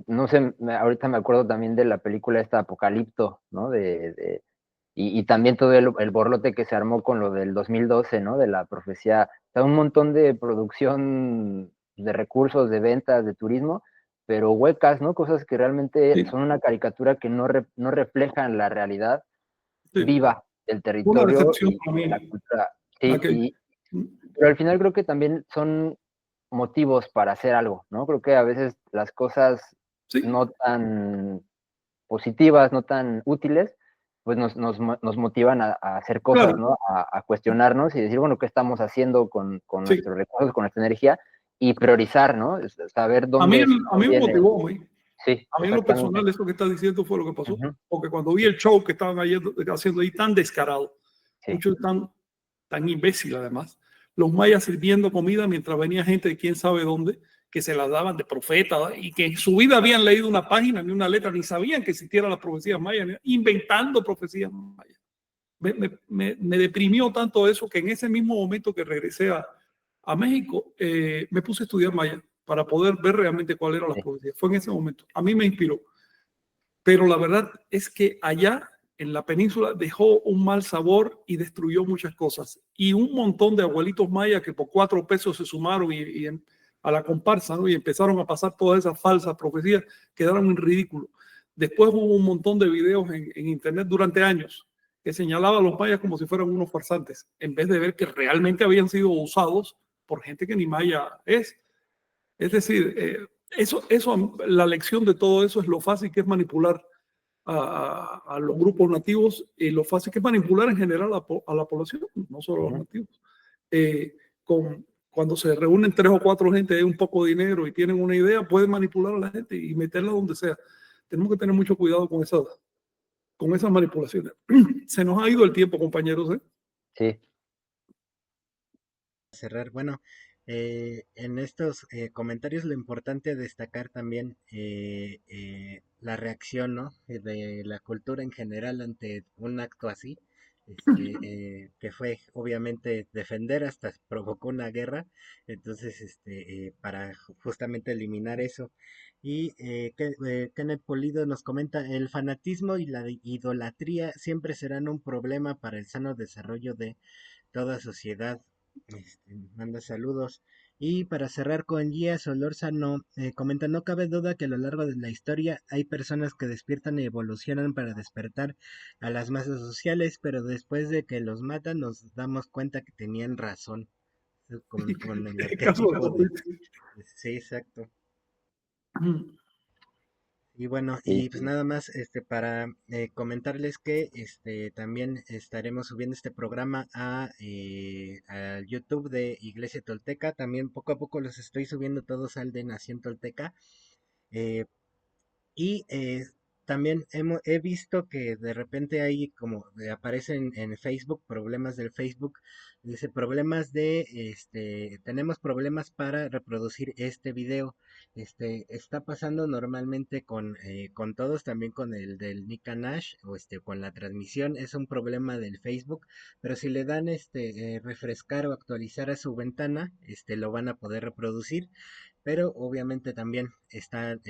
No sé, ahorita me acuerdo también de la película esta Apocalipto, ¿no? Y también todo el borlote que se armó con lo del 2012, ¿no? De la profecía. O sea, un montón de producción de recursos, de ventas, de turismo, pero huecas, ¿no? Cosas que realmente Sí, son una caricatura que no reflejan la realidad sí. viva del Una territorio decepción y para de la mí. cultura. Sí, Aquello. pero al final creo que también son motivos para hacer algo, ¿no? Creo que a veces las cosas Sí, no tan positivas, no tan útiles, pues nos motivan a hacer cosas, claro, ¿no? A cuestionarnos y decir, bueno, ¿qué estamos haciendo con sí. nuestros recursos, con nuestra energía? Y priorizar, ¿no? Saber A mí, dónde sí a mí me conviene. motivó, güey. Sí, A mí en lo exactamente. personal eso que estás diciendo fue lo que pasó. Ujú. Porque cuando vi Sí, el show que estaban haciendo ahí tan descarado, sí, muchos tan imbécil además, los mayas sirviendo comida mientras venía gente de quién sabe dónde, que se las daban de profeta, ¿verdad? Y que en su vida habían leído una página ni una letra, ni sabían que existieran las profecías mayas, inventando profecías mayas. Me deprimió tanto eso que en ese mismo momento que regresé a México, me puse a estudiar maya para poder ver realmente cuáles eran las sí. profecías. Fue en ese momento. A mí me inspiró. Pero la verdad es que allá en la península dejó un mal sabor y destruyó muchas cosas. Y un montón de abuelitos mayas que por 4 pesos se sumaron a la comparsa, ¿no? Y empezaron a pasar todas esas falsas profecías, quedaron en ridículo. Después hubo un montón de videos en internet durante años que señalaban a los mayas como si fueran unos farsantes, en vez de ver que realmente habían sido usados por gente que ni maya es. Es decir, la lección de todo eso es lo fácil que es manipular a los grupos nativos y lo fácil que es manipular en general a la población, no solo a los Ujú. nativos. Cuando se reúnen 3 o 4 gente, hay un poco de dinero y tienen una idea, pueden manipular a la gente y meterla donde sea. Tenemos que tener mucho cuidado con esas manipulaciones. Se nos ha ido el tiempo, compañeros, ¿eh? Sí, Cerrar. Bueno, en estos comentarios lo importante es destacar también la reacción, ¿no? De la cultura en general ante un acto así, que fue obviamente defender, hasta provocó una guerra, entonces, para justamente eliminar eso. Y Kenneth Polido nos comenta, el fanatismo y la idolatría siempre serán un problema para el sano desarrollo de toda sociedad. Manda saludos. Y para cerrar con Gia Solórzano, comenta, no cabe duda que a lo largo de la historia hay personas que despiertan y evolucionan para despertar a las masas sociales, pero después de que los matan nos damos cuenta que tenían razón. Con el El caso de arquetipo de... Sócrates. Sí, exacto. Y bueno, sí, y pues nada más, para comentarles que también estaremos subiendo este programa al YouTube de Iglesia Tolteca. También poco a poco los estoy subiendo todos al de Nación Tolteca. Eh, y también he visto que de repente hay como aparecen en Facebook problemas del Facebook. Dice problemas tenemos problemas para reproducir este video. Está pasando normalmente con todos, también con el del Nick Nash o con la transmisión. Es un problema del Facebook, pero si le dan refrescar o actualizar a su ventana, lo van a poder reproducir, pero obviamente también están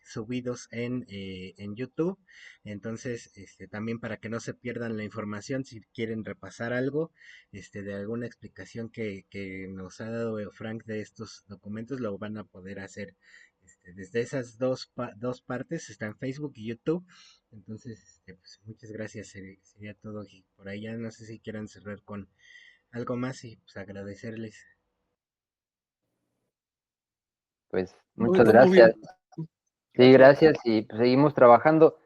subidos en YouTube. Entonces, también para que no se pierdan la información, si quieren repasar algo, de alguna explicación que nos ha dado Frank de estos documentos, lo van a poder hacer desde esas dos partes, está en Facebook y YouTube. Entonces, pues, muchas gracias, sería todo. Y por allá no sé si quieran cerrar con algo más y pues agradecerles. pues Nos muchas estamos gracias. viendo. Sí, Gracias. gracias y pues, seguimos trabajando.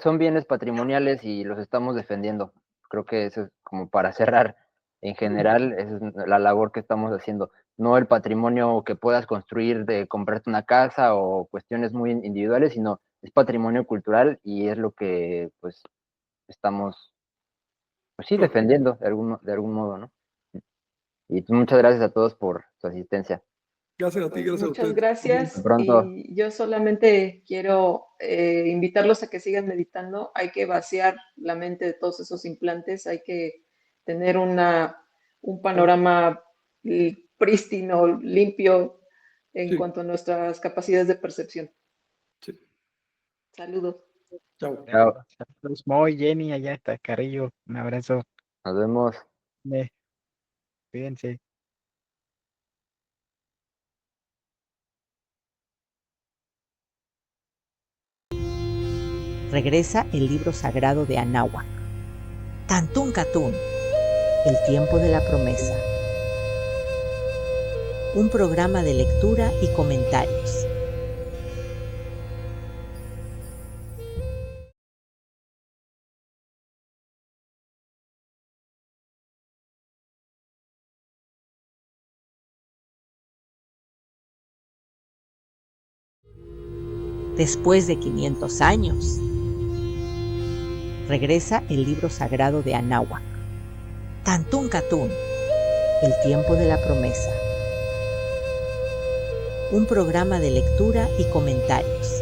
Son bienes patrimoniales y los estamos defendiendo. Creo que eso es como para cerrar. En general, esa es la labor que estamos haciendo. No el patrimonio que puedas construir de comprarte una casa o cuestiones muy individuales, sino es patrimonio cultural y es lo que pues estamos, pues sí, Claro. defendiendo de algún modo, ¿no? Y pues, muchas gracias a todos por su asistencia. Gracias a ti, Pues gracias a muchas ustedes. gracias. Hasta pronto. Y yo solamente quiero invitarlos a que sigan meditando. Hay que vaciar la mente de todos esos implantes. Hay que tener un panorama prístino, limpio en Sí. cuanto a nuestras capacidades de percepción. Sí. Saludos. Chao. Chao. Saludos, Moy, Jenny, allá está Carrillo. Un abrazo. Nos vemos. Cuídense. Regresa el libro sagrado de Anáhuac. Tantún Catún, el tiempo de la promesa. Un programa de lectura y comentarios. Después de 500 años, regresa el libro sagrado de Anáhuac. Tantún Catún, el tiempo de la promesa. Un programa de lectura y comentarios.